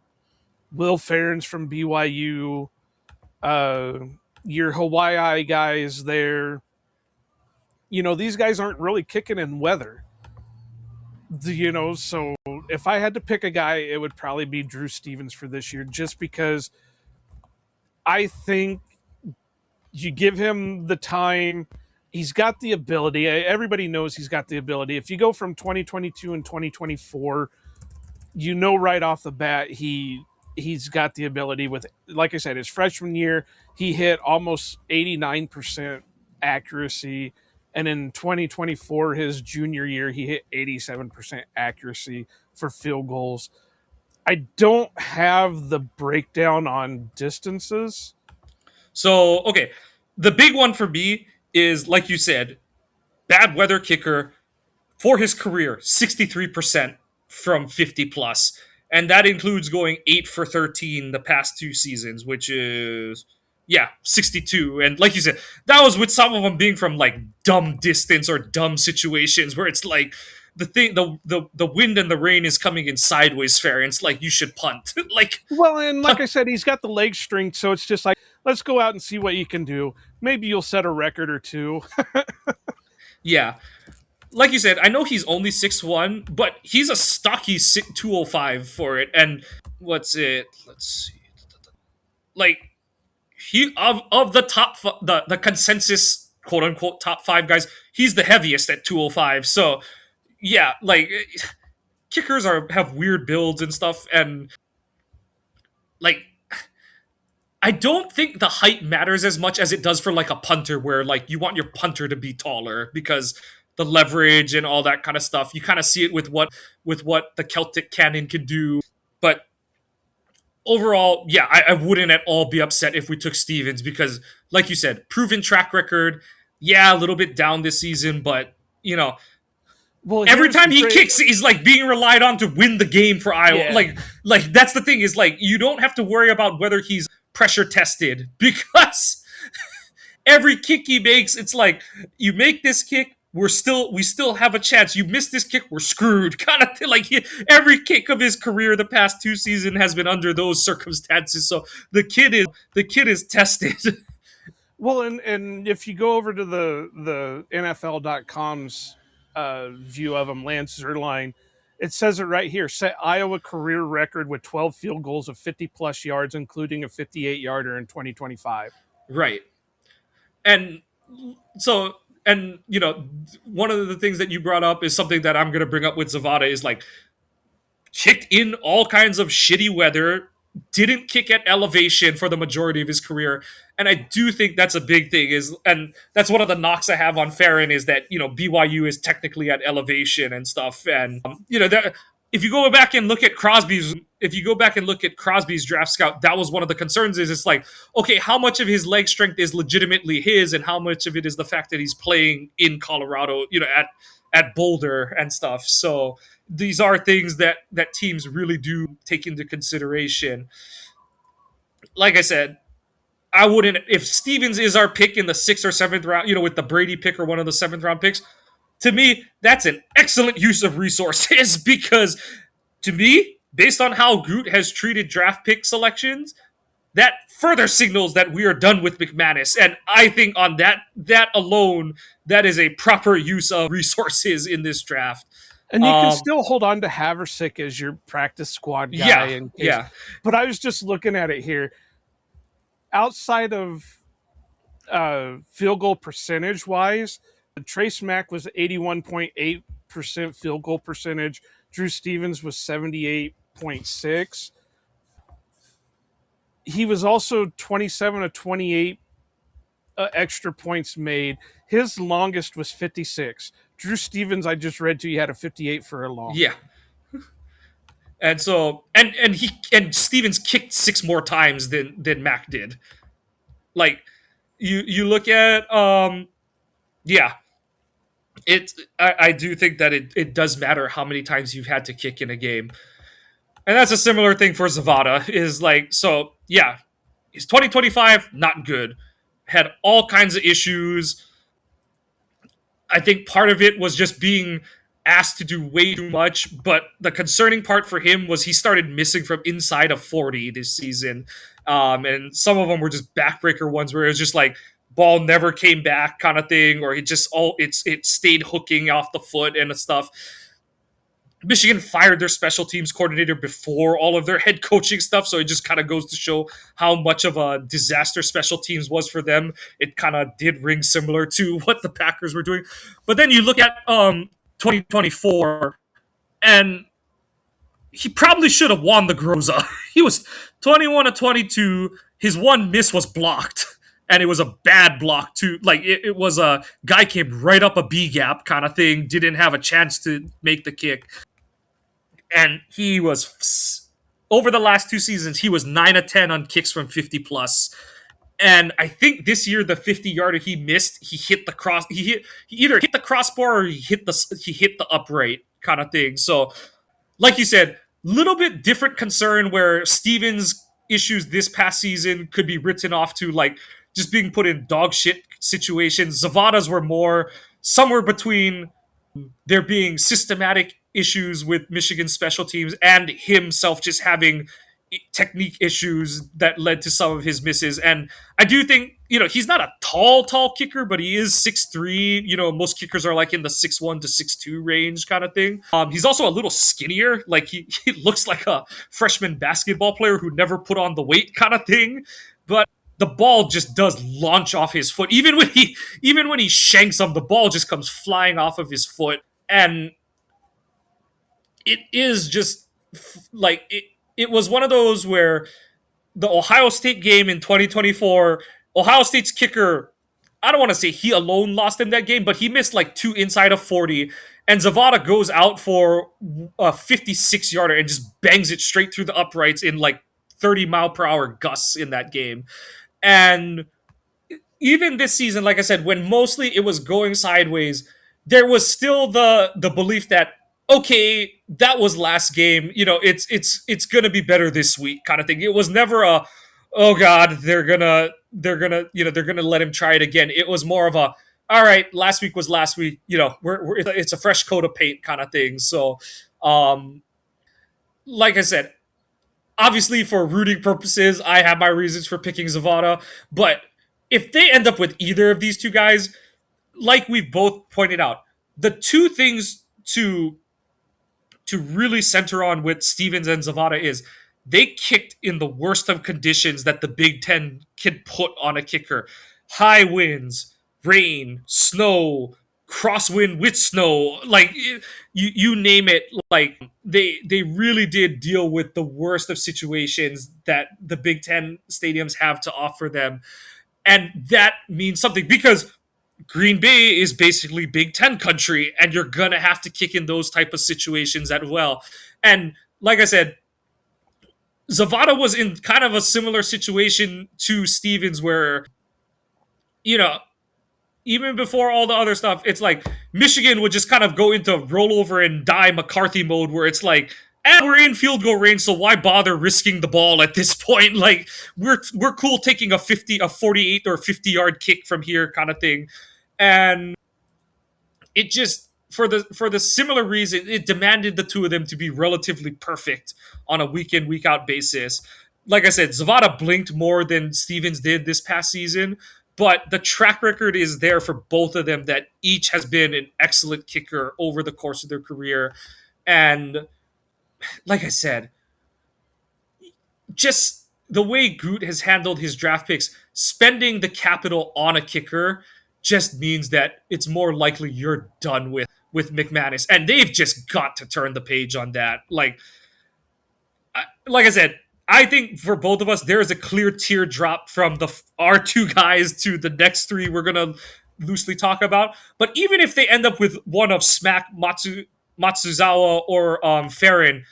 Will Ferentz from BYU, your Hawaii guys there. These guys aren't really kicking in weather. So if I had to pick a guy, it would probably be Drew Stevens for this year, just because I think you give him the time. He's got the ability. Everybody knows he's got the ability. If you go from 2022 and 2024, right off the bat, he's got the ability with, like I said, his freshman year, he hit almost 89% accuracy. And in 2024, his junior year, he hit 87% accuracy for field goals. I don't have the breakdown on distances. So, okay. The big one for me is, like you said, bad weather kicker for his career, 63% from 50 plus. And that includes going 8 for 13 the past 2 seasons, which is, 62. And like you said, that was with some of them being from like dumb distance or dumb situations where it's like the wind and the rain is coming in sideways fair, and it's like you should punt. Well, and like I said, he's got the leg strength, so it's just like, let's go out and see what you can do. Maybe you'll set a record or two. Yeah. Like you said, I know he's only 6'1", but he's a stocky 205 for it. And what's it? Let's see. Like, he of the top the consensus quote unquote top 5 guys, he's the heaviest at 205. So yeah, like kickers have weird builds and stuff, and like I don't think the height matters as much as it does for like a punter, where like you want your punter to be taller because the leverage and all that kind of stuff. You kind of see it with what the Celtic cannon can do. But overall, yeah, I wouldn't at all be upset if we took Stevens because, like you said, proven track record. Yeah, a little bit down this season, but well, every time he kicks, he's like being relied on to win the game for Iowa. Yeah. Like that's the thing, is like you don't have to worry about whether he's pressure tested, because every kick he makes, it's like, you make this kick, we still have a chance. You miss this kick, we're screwed, kind of thing. Like every kick of his career the past 2 seasons has been under those circumstances. So the kid is tested. Well, and if you go over to the NFL.com's view of him, Lance Zierlein, it says it right here: set Iowa career record with 12 field goals of 50 plus yards, including a 58-yarder in 2025. Right. And so and one of the things that you brought up is something that I'm going to bring up with Zavada is like kicked in all kinds of shitty weather, didn't kick at elevation for the majority of his career. And I do think that's a big thing and that's one of the knocks I have on Farron is that, BYU is technically at elevation and stuff. And, that if you go back and look at Crosby's draft scout, that was one of the concerns is it's like, okay, how much of his leg strength is legitimately his and how much of it is the fact that he's playing in Colorado, at Boulder and stuff. So these are things that teams really do take into consideration. Like I said, I wouldn't if Stevens is our pick in the 6th or 7th round, with the Brady pick or one of the 7th round picks. To me, that's an excellent use of resources because to me, based on how Goot has treated draft pick selections, that further signals that we are done with McManus. And I think on that alone, that is a proper use of resources in this draft. And you can still hold on to Haversick as your practice squad guy. Yeah. But I was just looking at it here. Outside of field goal percentage wise, Trace Mack was 81.8% field goal percentage. Drew Stevens was 78.6. He was also 27 of 28 extra points made. His longest was 56. Drew Stevens, I just read to you, had a 58 for a long. Yeah. And so and Stevens kicked 6 more times than Mac did. Like you look at I do think that it does matter how many times you've had to kick in a game. And that's a similar thing for Zavada is like, so yeah, his 2025, not good. Had all kinds of issues. I think part of it was just being asked to do way too much, but the concerning part for him was he started missing from inside of 40 this season. And some of them were just backbreaker ones where it was just like ball never came back kind of thing, or it stayed hooking off the foot and stuff. Michigan fired their special teams coordinator before all of their head coaching stuff, so it just kind of goes to show how much of a disaster special teams was for them. It kind of did ring similar to what the Packers were doing. But then you look at 2024, and he probably should have won the Groza. He was 21 of 22. His one miss was blocked, and it was a bad block too. Like it was a guy came right up a B gap kind of thing, didn't have a chance to make the kick. And he was, over the last 2 seasons, he was 9 of 10 on kicks from 50 plus. And I think this year the 50-yarder he missed, he hit the cross. He either hit the crossbar or he hit the upright kind of thing. So, like you said, little bit different concern where Stevens' issues this past season could be written off to like just being put in dog shit situations. Zavada's were more somewhere between there being systematic issues with Michigan special teams and himself just having technique issues that led to some of his misses. And I do think, he's not a tall kicker, but he is 6'3". Most kickers are like in the 6'1 to 6'2 range kind of thing. He's also a little skinnier. Like he looks like a freshman basketball player who never put on the weight kind of thing. But the ball just does launch off his foot. Even when he shanks him, the ball just comes flying off of his foot. And it is just like it was one of those where the Ohio State game in 2024, Ohio State's kicker, I don't want to say he alone lost him that game, but he missed like 2 inside of 40. And Zavada goes out for a 56-yarder and just bangs it straight through the uprights in like 30-mile-per-hour gusts in that game. And even this season, like I said, when mostly it was going sideways, there was still the belief that, okay, that was last game. It's gonna be better this week kind of thing. It was never a, oh God, they're gonna let him try it again. It was more of a, all right, last week was last week. It's a fresh coat of paint kind of thing. So, like I said, obviously for rooting purposes, I have my reasons for picking Zavada. But if they end up with either of these two guys, like we've both pointed out, the two things to really center on with Stevens and Zavada is they kicked in the worst of conditions that the Big Ten can put on a kicker. High winds, rain, snow, crosswind with snow, like you name it. Like they really did deal with the worst of situations that the Big Ten stadiums have to offer them, and that means something because Green Bay is basically Big Ten country, and you're gonna have to kick in those type of situations as well. And like I said, Zavada was in kind of a similar situation to Stevens, where you know even before all the other stuff, it's like Michigan would just kind of go into rollover and die McCarthy mode, where it's like, we're in field goal range, so why bother risking the ball at this point? Like we're cool taking a 48 or 50-yard kick from here, kind of thing, and it just for the similar reason it demanded the two of them to be relatively perfect on a week in week out basis. Like I said, Zavada blinked more than Stevens did this past season, but the track record is there for both of them that each has been an excellent kicker over the course of their career. And like I said, just the way Groot has handled his draft picks, spending the capital on a kicker just means that it's more likely you're done with McManus, and they've just got to turn the page on that. Like I said, I think for both of us, there is a clear teardrop from our two guys to the next three we're gonna loosely talk about. But even if they end up with one of Smack, Matsuzawa, or Farron,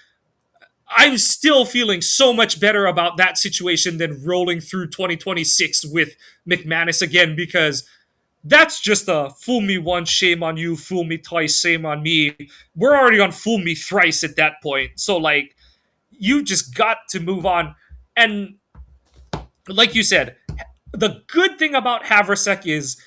I'm still feeling so much better about that situation than rolling through 2026 with McManus again, because that's just a fool me once, shame on you, fool me twice, shame on me. We're already on fool me thrice at that point. So, like, you just got to move on. And like you said, the good thing about Havrasek is,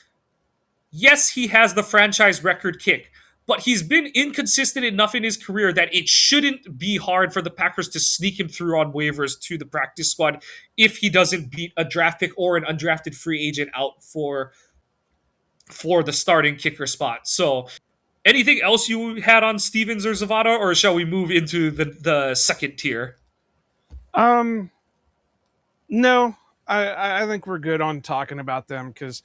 yes, he has the franchise record kick, but he's been inconsistent enough in his career that it shouldn't be hard for the Packers to sneak him through on waivers to the practice squad if he doesn't beat a draft pick or an undrafted free agent out for the starting kicker spot. So, anything else you had on Stevens or Zavada, or shall we move into the second tier? Um, no, I think we're good on talking about them because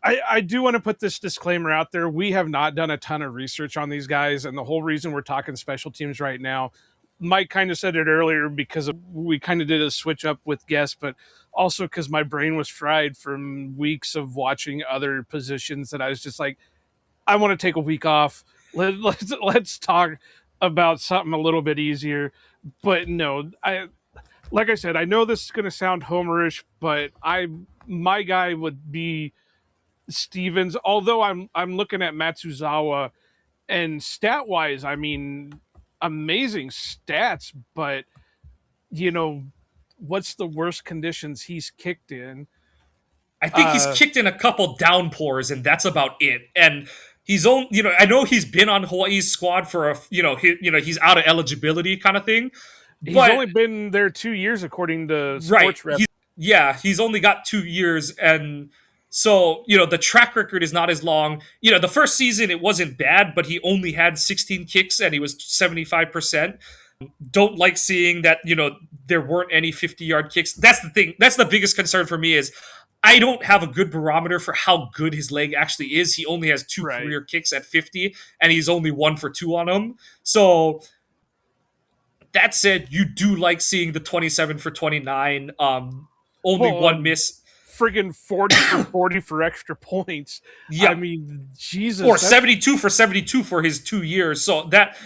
I do want to put this disclaimer out there. We have not done a ton of research on these guys, and the whole reason we're talking special teams right now, Mike kind of said it earlier because we kind of did a switch up with guests, but also because my brain was fried from weeks of watching other positions that I was just like, I want to take a week off. Let's talk about something a little bit easier. But no, like I said, I know this is going to sound homerish, but my guy would be Stevens. Although I'm looking at Matsuzawa, and stat wise, I mean, amazing stats. But what's the worst conditions he's kicked in? I think he's kicked in a couple downpours, and that's about it. And he's only, I know he's been on Hawaii's squad for he's out of eligibility kind of thing. He's only been there 2 years, according to Sports Rep. He's only got 2 years, and so the track record is not as long. The first season it wasn't bad, but he only had 16 kicks and he was 75%. Don't like seeing that there weren't any 50-yard kicks. That's the thing. That's the biggest concern for me is I don't have a good barometer for how good his leg actually is. He only has two career kicks at 50, and he's only 1 for 2 on them. So that said, you do like seeing the 27 for 29, only one miss. Friggin' 40 for 40 for extra points. Yeah. I mean, Jesus. Or 72 for 72 for his 2 years. So that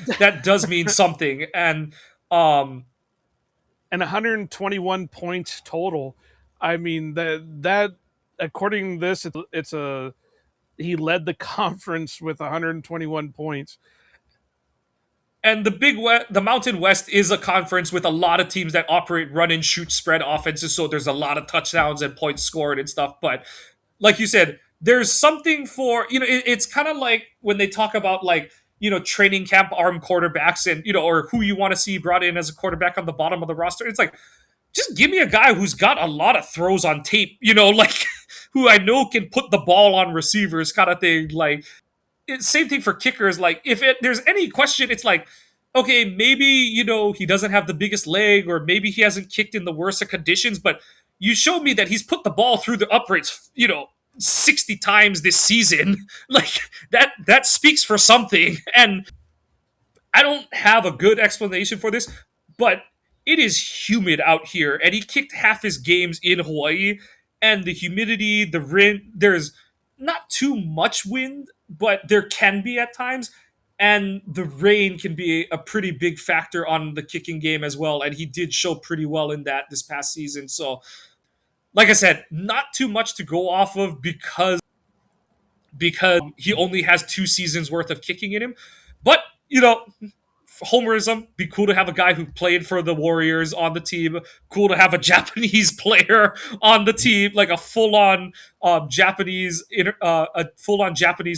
does mean something. And 121 points total. I mean, that according to this, he led the conference with 121 points. And the Mountain West is a conference with a lot of teams that operate run and shoot spread offenses, so there's a lot of touchdowns and points scored and stuff. But like you said, there's something for it's kind of like when they talk about training camp arm quarterbacks and or who you want to see brought in as a quarterback on the bottom of the roster. It's like, just give me a guy who's got a lot of throws on tape, who I know can put the ball on receivers, kind of thing. Like, same thing for kickers. Like, if there's any question, it's like, okay, maybe he doesn't have the biggest leg, or maybe he hasn't kicked in the worst of conditions, but you showed me that he's put the ball through the uprights, 60 times this season. Like that speaks for something. And I don't have a good explanation for this, but it is humid out here, and he kicked half his games in Hawaii, and the humidity, the wind, there's not too much wind, but there can be at times, and the rain can be a pretty big factor on the kicking game as well, and he did show pretty well in that this past season. So, like I said, not too much to go off of because he only has 2 seasons worth of kicking in him. But, homerism. Be cool to have a guy who played for the Warriors on the team. Cool to have a Japanese player on the team, like a full-on Japanese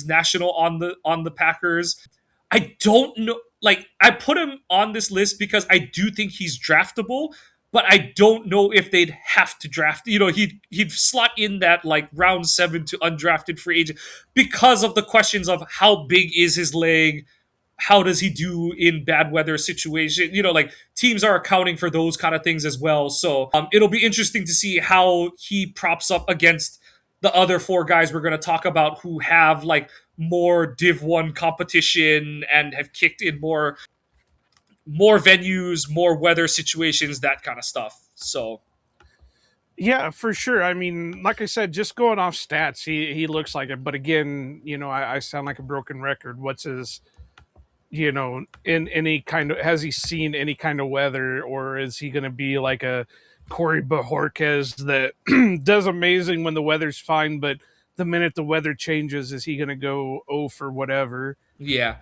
national on the Packers. I don't know. Like, I put him on this list because I do think he's draftable, but I don't know if they'd have to draft. He'd slot in that like round 7 to undrafted free agent because of the questions of how big is his leg, how does he do in bad weather situation. Like teams are accounting for those kind of things as well. So it'll be interesting to see how he props up against the other 4 guys we're going to talk about who have like more Div 1 competition and have kicked in more venues, more weather situations, that kind of stuff. So Yeah, for sure. I mean, like I said, just going off stats, he looks like it. But again, I sound like a broken record. What's his, in any kind of, has he seen any kind of weather, or is he going to be like a Corey Bajorquez that does amazing when the weather's fine, but the minute the weather changes, is he going to go for whatever? yeah.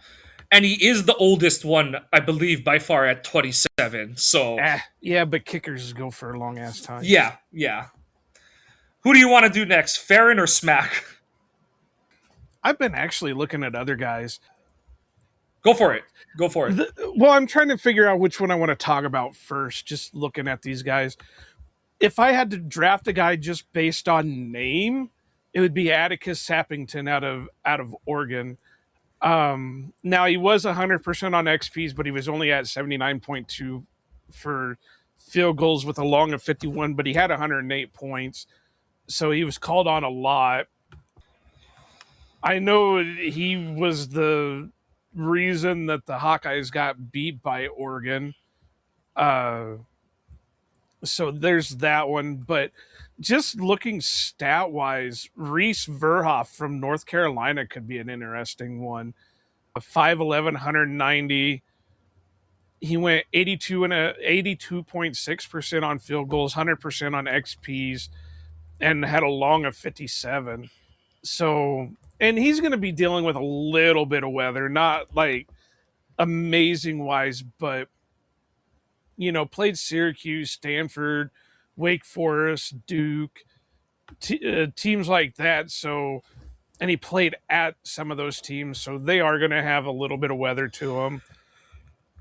And he is the oldest one, I believe, by far at 27. So Yeah, but kickers go for a long ass time. yeah. Who do you want to do next, Farron or Smack? I've been actually looking at other guys. Go for it. Well, I'm trying to figure out which one I want to talk about first, just looking at these guys. If I had to draft a guy just based on name, it would be Atticus Sappington out of Oregon. Now he was 100% on XPs, but he was only at 79.2 for field goals with a long of 51, but he had 108 points. So he was called on a lot. I know he was the reason that the Hawkeyes got beat by Oregon. So there's that one. But just looking stat wise, Reese Verhoff from North Carolina could be an interesting one. 5'11", 190. He went 82.6% on field goals, 100% on XPs, and had a long of 57. So, and he's going to be dealing with a little bit of weather, not like amazing wise, but played Syracuse, Stanford, Wake Forest, Duke, teams like that. So, and he played at some of those teams, so they are going to have a little bit of weather to them.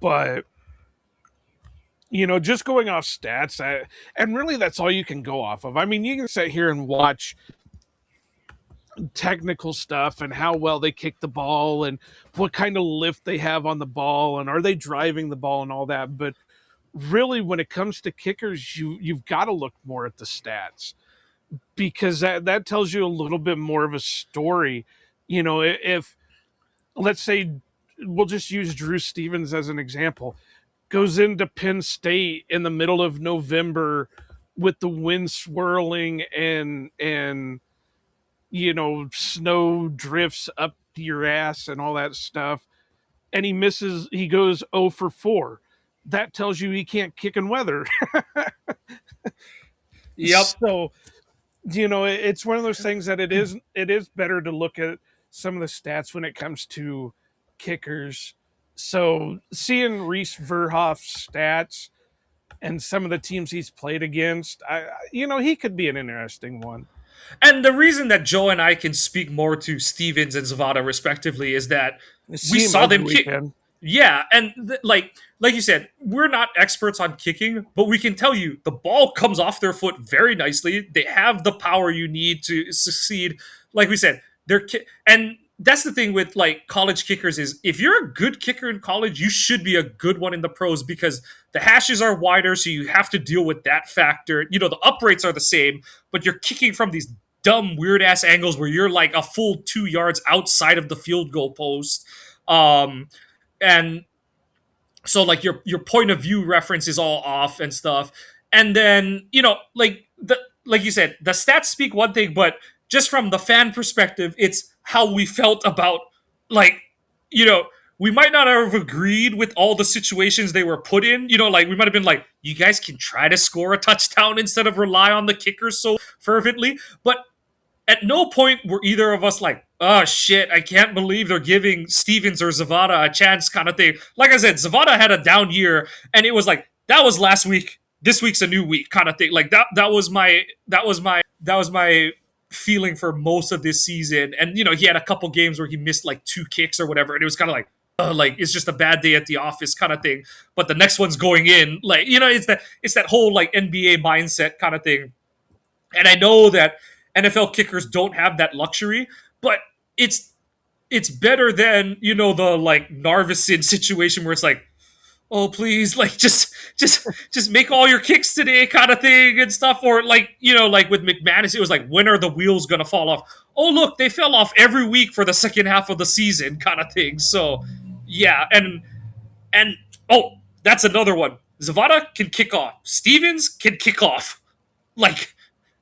But just going off stats, and really that's all you can go off of. I mean, you can sit here and watch technical stuff and how well they kick the ball and what kind of lift they have on the ball and are they driving the ball and all that. But really, when it comes to kickers, you've got to look more at the stats, because that tells you a little bit more of a story. If, let's say, we'll just use Drew Stevens as an example, goes into Penn State in the middle of November with the wind swirling and snow drifts up your ass and all that stuff, and he goes 0 for 4. That tells you he can't kick in weather. Yep. So, it's one of those things that it is better to look at some of the stats when it comes to kickers. So seeing Reese Verhoff's stats and some of the teams he's played against, he could be an interesting one. And the reason that Joe and I can speak more to Stevens and Zavada respectively is that we saw them kick. Yeah, and like you said, we're not experts on kicking, but we can tell you the ball comes off their foot very nicely. They have the power you need to succeed. Like we said, and that's the thing with like college kickers is if you're a good kicker in college, you should be a good one in the pros because the hashes are wider, so you have to deal with that factor. The uprights are the same, but you're kicking from these dumb, weird ass angles where you're like a full 2 yards outside of the field goal post. And so like your point of view reference is all off and stuff. And then like you said, the stats speak one thing, but just from the fan perspective, it's how we felt about, like, you know we might not have agreed with all the situations they were put in. Like, we might have been like, you guys can try to score a touchdown instead of rely on the kicker so fervently. But at no point were either of us like, oh shit, I can't believe they're giving Stevens or Zavada a chance, kind of thing. Like I said, Zavada had a down year, and it was like, that was last week. This week's a new week, kind of thing. Like, that was my feeling for most of this season. And he had a couple games where he missed like 2 kicks or whatever, and it was kind of like it's just a bad day at the office kind of thing. But the next one's going in, like, it's that whole like NBA mindset kind of thing. And I know that NFL kickers don't have that luxury, but it's better than the like Narvison situation where it's like, oh please, like, just make all your kicks today kind of thing and stuff. Or like, like with McManus, it was like, when are the wheels gonna fall off? Oh look, they fell off every week for the second half of the season kind of thing. So yeah. And oh, that's another one. Zavada can kick off. Stevens can kick off. Like,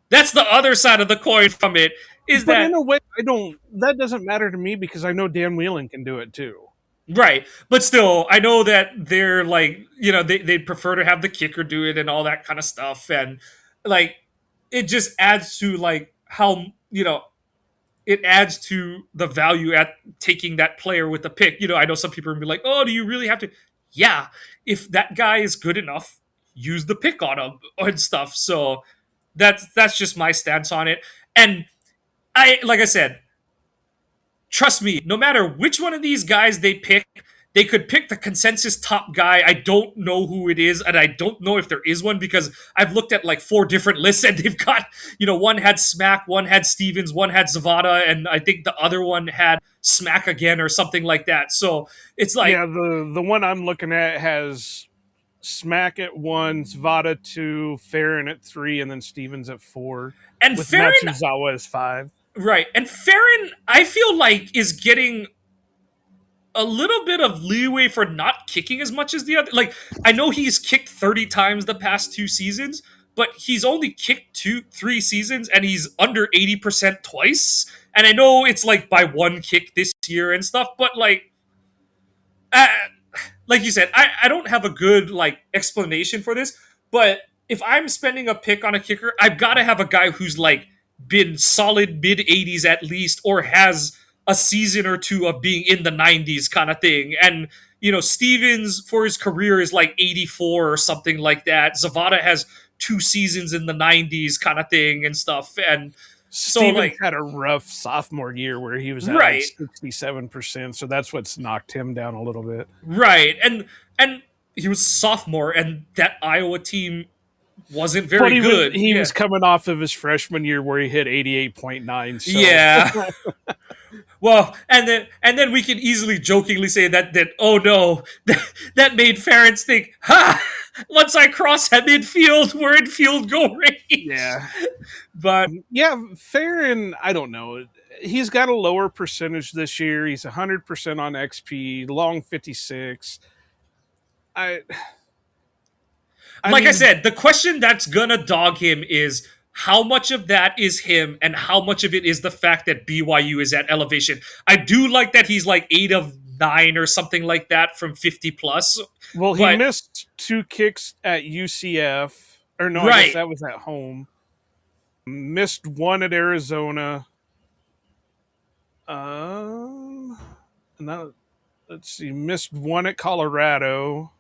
that's the other side of the coin from it. Is But that in a way, I don't. That doesn't matter to me because I know Dan Whelan can do it too. right? But still, I know that they're like, they prefer to have the kicker do it and all that kind of stuff. And like, it just adds to like how, it adds to the value at taking that player with the pick. I know some people are gonna be like, oh, do you really have to? Yeah, if that guy is good enough, use the pick on him and stuff. So that's just my stance on it. And like I said, trust me, no matter which one of these guys they pick, they could pick the consensus top guy. I don't know who it is, and I don't know if there is one, because I've looked at like 4 different lists, and they've got, one had Smack, one had Stevens, one had Zavada, and I think the other one had Smack again or something like that. So it's like, Yeah, the one I'm looking at has Smack at 1, Zvada 2, Farron at 3, and then Stevens at 4, and with Farron, Matsuzawa as 5. right? And Farron, I feel like, is getting a little bit of leeway for not kicking as much as the other. Like, I know he's kicked 30 times the past 2 seasons, but he's only kicked 3 seasons, and he's under 80% twice. And I know it's like by 1 kick this year and stuff, but uh, like you said, I don't have a good like explanation for this. But if I'm spending a pick on a kicker, I've got to have a guy who's like been solid mid 80s at least, or has a season or 2 of being in the 90s kind of thing. And Stevens for his career is like 84 or something like that. Zavada has 2 seasons in the 90s kind of thing and stuff. And so Stevens like, had a rough sophomore year where he was at right, like 67%, so that's what's knocked him down a little bit. right, and he was sophomore, and that Iowa team wasn't But very good. he Yeah. was coming off of his freshman year where he hit 88.9. So. Yeah. Well, and then we can easily jokingly say that oh no, that made Ferentz think, ha! Once I cross at midfield, we're in field goal range. Yeah. But Yeah, Farron, I don't know. He's got a lower percentage this year. He's 100% on XP, long 56. I like mean, I said, the question that's gonna dog him is how much of that is him and how much of it is the fact that BYU is at elevation. I do like that he's like 8 of 9 or something like that from 50 plus. well, he but- missed 2 kicks at UCF. Or no, I Right. guess that was at home. Missed 1 at Arizona. And that, let's see, missed 1 at Colorado.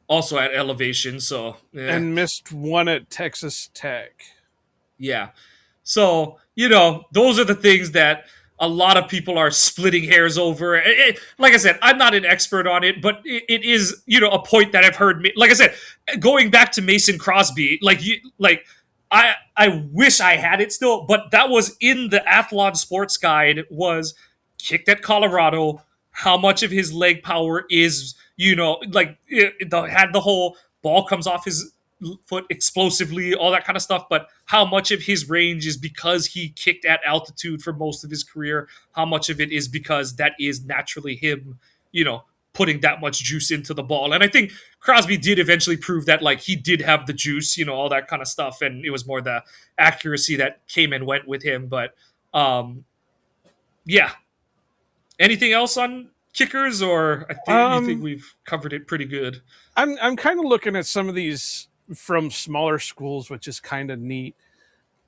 Also at elevation, so yeah. And missed 1 at Texas Tech. Yeah. So, those are the things that a lot of people are splitting hairs over. Like I said, I'm not an expert on it, but it is, a point that I've heard. Like I said, going back to Mason Crosby, I wish I had it still, but that was in the Athlon Sports Guide, was kicked at Colorado. How much of his leg power is, had the whole ball comes off his foot explosively, all that kind of stuff. But how much of his range is because he kicked at altitude for most of his career? How much of it is because that is naturally him, you know, putting that much juice into the ball? And I think Crosby did eventually prove that, like, he did have the juice, you know, all that kind of stuff, and it was more the accuracy that came and went with him. But yeah. Anything else on kickers, or I think you think Um, we've covered it pretty good? I'm kind of looking at some of these from smaller schools, which is kind of neat.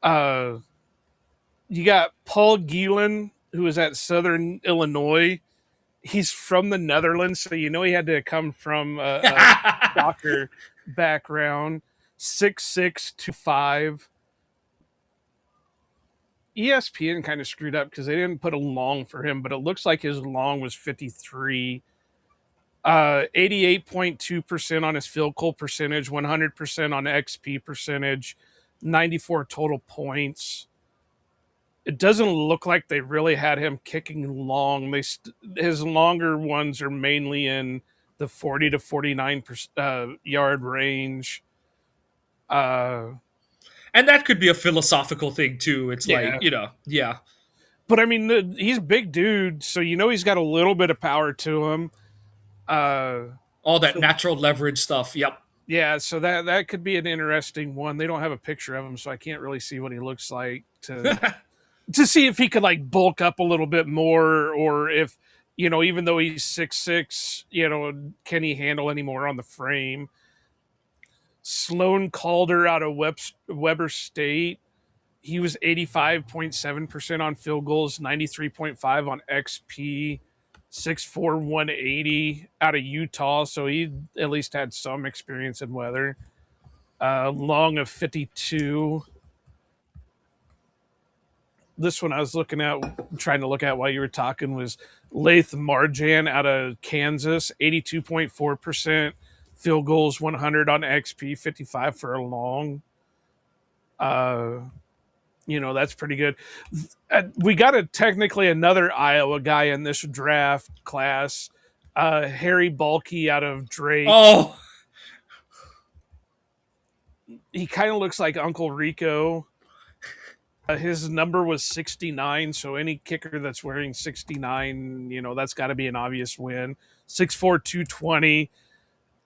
Uh, you got Paul Gielen, who is at Southern Illinois. He's from the Netherlands, so you know he had to come from a soccer background. 6'6", 2'5". ESPN kind of screwed up because they didn't put a long for him, but it looks like his long was 53. 88.2% on his field goal percentage, 100% on XP percentage, 94 total points. It doesn't look like they really had him kicking long. His longer ones are mainly in the 40 to 49 yard range. And that could be a philosophical thing too. It's like, Yeah, you know, yeah, but I mean, he's a big dude, so you know he's got a little bit of power to him. Uh, all that so natural leverage stuff. Yep. yeah, so that could be an interesting one. They don't have a picture of him, so I can't really see what he looks like to see if he could like bulk up a little bit more, or if even though he's 6'6", can he handle any more on the frame? Sloan Calder out of Weber State. He was 85.7% on field goals, 93.5 on XP, 6'4", 180 out of Utah. So he at least had some experience in weather. Long of 52. This one I was trying to look at while you were talking, was Lath Marjan out of Kansas, 82.4%. Field goals, 100 on XP, 55 for a long. That's pretty good. We got technically another Iowa guy in this draft class. Harry Balky out of Drake. Oh, He kind of looks like Uncle Rico. His number was 69, so any kicker that's wearing 69, that's got to be an obvious win. 6'4", 220,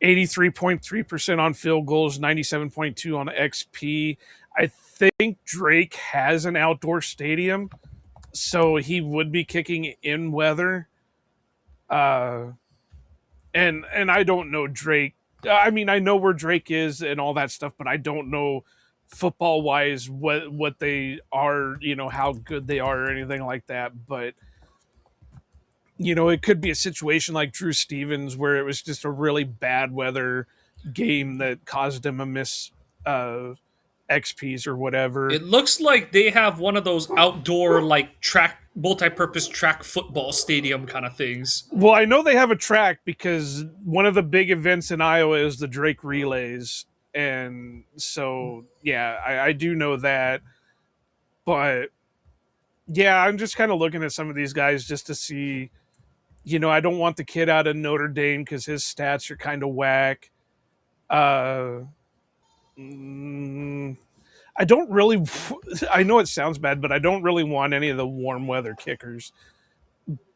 83.3% on field goals, 97.2 on XP. I think Drake has an outdoor stadium, so he would be kicking in weather. And I don't know Drake. I mean, I know where Drake is and all that stuff, but I don't know football wise what they are, how good they are or anything like that. But it could be a situation like Drew Stevens where it was just a really bad weather game that caused him a miss XPs or whatever. it looks like they have one of those outdoor, like, track, multi-purpose track football stadium kind of things. Well, I know they have a track because one of the big events in Iowa is the Drake Relays. And so, yeah, I do know that. But, yeah, I'm just kind of looking at some of these guys just to see, I don't want the kid out of Notre Dame because his stats are kind of whack. I don't really, I know it sounds bad, but I don't really want any of the warm weather kickers.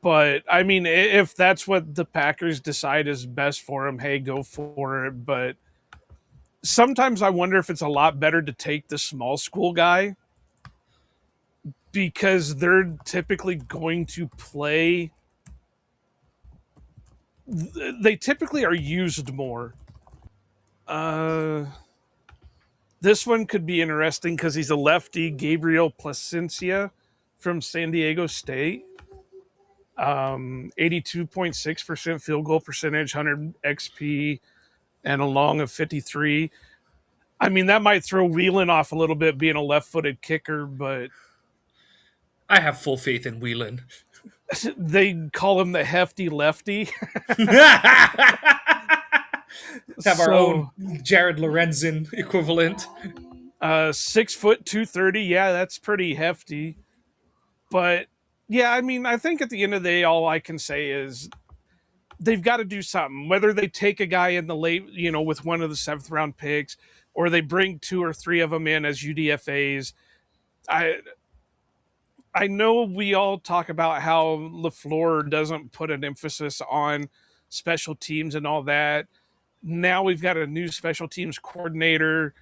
But I mean, if that's what the Packers decide is best for him, hey, go for it. But sometimes I wonder if it's a lot better to take the small school guy because they're typically going to play. They typically are used more. This one could be interesting because he's a lefty, Gabriel Placencia from San Diego State. 82.6% field goal percentage, 100 XP, and a long of 53. I mean, that might throw Whelan off a little bit being a left-footed kicker, but I have full faith in Whelan. they call him the hefty lefty. Have our So, own Jared Lorenzen equivalent. 6 foot 230. Yeah, that's pretty hefty. But yeah, I mean, I think at the end of the day, all I can say is they've got to do something. Whether they take a guy in the late, with one of the 7th round picks, or they bring 2 or 3 of them in as UDFAs. I know we all talk about how LaFleur doesn't put an emphasis on special teams and all that. Now we've got a new special teams coordinator.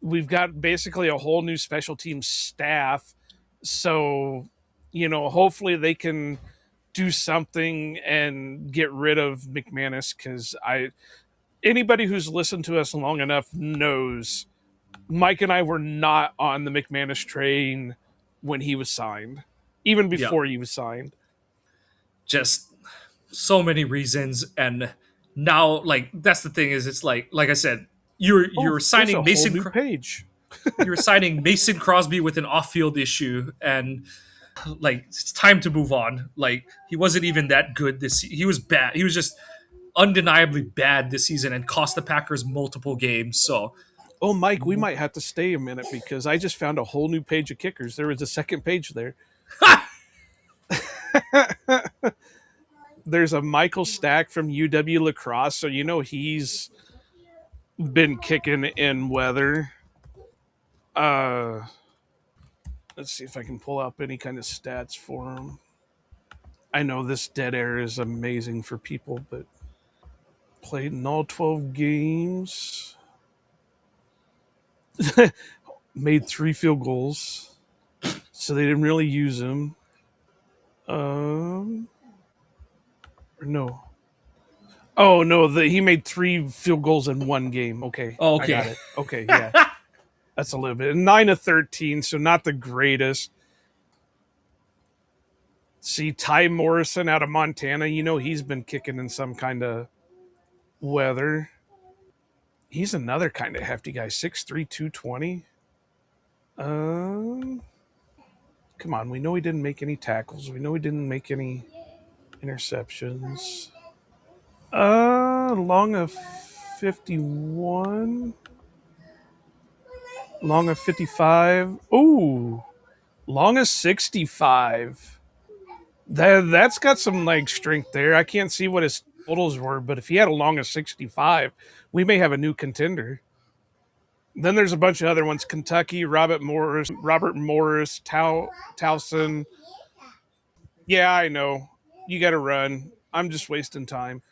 We've got basically a whole new special teams staff. So, hopefully they can do something and get rid of McManus, because anybody who's listened to us long enough knows Mike and I were not on the McManus train when he was signed, even before he was signed. Just so many reasons, and now that's the thing is it's like I said, you're There's signing a whole new page. you're signing Mason Crosby with an off-field issue, and it's time to move on. He wasn't even that good he was bad. He was just undeniably bad this season and cost the Packers multiple games. So Oh, Mike, we might have to stay a minute because I just found a whole new page of kickers. There was a second page there. There's a Michael Stack from UW La Crosse, so he's been kicking in weather. Let's see if I can pull up any kind of stats for him. I know this dead air is amazing for people, but played in all 12 games. Made 3 field goals, so they didn't really use him. No. Oh no, he made 3 field goals in 1 game. Okay. Oh, okay. I got it. Okay, yeah. That's a little bit. 9 of 13, so not the greatest. See, Ty Morrison out of Montana, he's been kicking in some kind of weather. He's another kind of hefty guy, 6'3", 220. Come on, we know he didn't make any tackles. We know he didn't make any interceptions. Long of 51. Long of 55. Ooh, long of 65. That's got some strength there. I can't see what his totals were, but if he had a long of 65, we may have a new contender. Then there's a bunch of other ones: Kentucky, Robert Morris, Towson. Yeah, I know. You got to run. I'm just wasting time.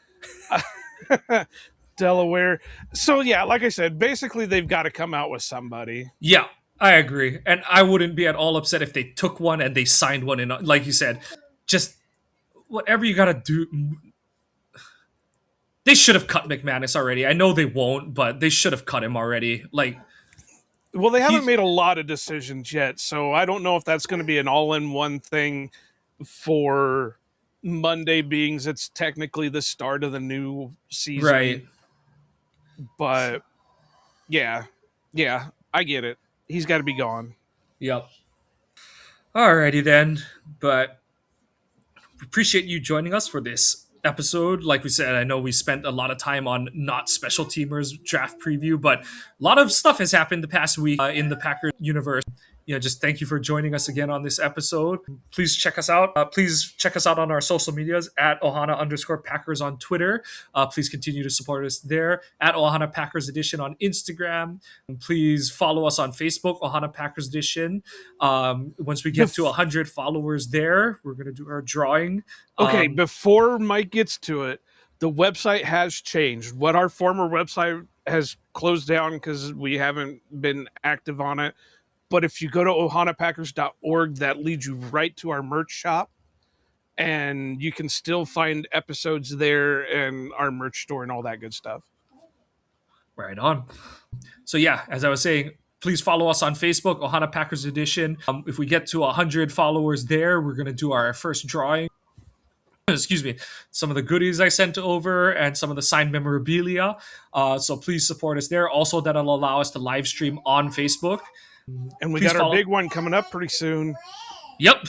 Delaware. So yeah, like I said, basically they've got to come out with somebody. Yeah, I agree, and I wouldn't be at all upset if they took one and they signed one in. Like you said, just whatever you got to do. They should have cut McManus already. I know they won't, but they should have cut him already. Well, they haven't made a lot of decisions yet, so I don't know if that's going to be an all-in-one thing for Monday, being it's technically the start of the new season. Right. But yeah, I get it. He's got to be gone. Yep. Alrighty then, but appreciate you joining us for this episode. Like we said, I know we spent a lot of time on not special teamers draft preview, but a lot of stuff has happened the past week in the Packers universe. Just thank you for joining us again on this episode. Please check us out. Please check us out on our social medias at Ohana_Packers on Twitter. Please continue to support us there at Ohana Packers Edition on Instagram. Please follow us on Facebook, Ohana Packers Edition. Once we get to 100 followers there, we're going to do our drawing. Okay, before Mike gets to it, the website has changed. What our former website has closed down because we haven't been active on it. But if you go to ohanapackers.org, that leads you right to our merch shop. And you can still find episodes there and our merch store and all that good stuff. Right on. So yeah, as I was saying, please follow us on Facebook, Ohana Packers Edition. If we get to 100 followers there, we're going to do our first drawing. Excuse me, some of the goodies I sent over and some of the signed memorabilia. So please support us there. Also, that'll allow us to live stream on Facebook. And we got our big one coming up pretty soon. Yep.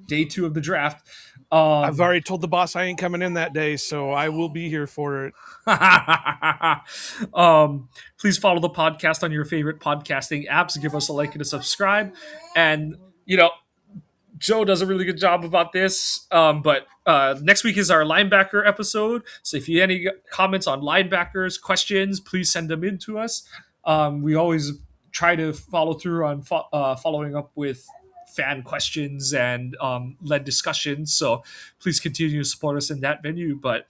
Day 2 of the draft. I've already told the boss I ain't coming in that day, so I will be here for it. Please follow the podcast on your favorite podcasting apps. Give us a like and a subscribe. And, Joe does a really good job about this. But next week is our linebacker episode. So if you have any comments on linebackers, questions, please send them in to us. We always try to follow through on following up with fan questions and led discussions. So please continue to support us in that venue. But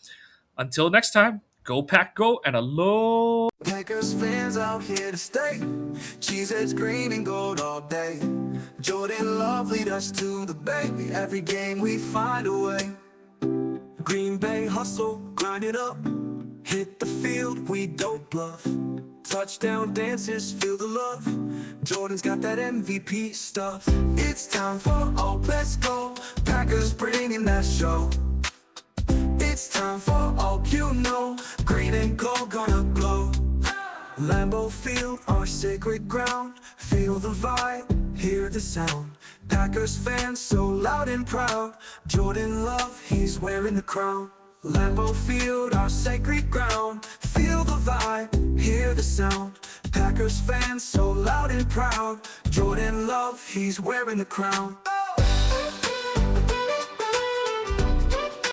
until next time, go Pack Go and aloha. Packers fans out here to stay. Cheeseheads green and gold all day. Jordan Love lead us to the bay. Every game we find a way. Green Bay hustle, grind it up. Hit the field, we don't bluff. Touchdown dances, feel the love. Jordan's got that MVP stuff. It's time for all, let's go. Packers bringing that show. It's time for all, you know. Green and gold gonna glow. Lambeau Field, our sacred ground. Feel the vibe, hear the sound. Packers fans so loud and proud. Jordan Love, he's wearing the crown. Lambeau Field, our sacred ground. Feel the vibe, hear the sound. Packers fans so loud and proud. Jordan Love, he's wearing the crown.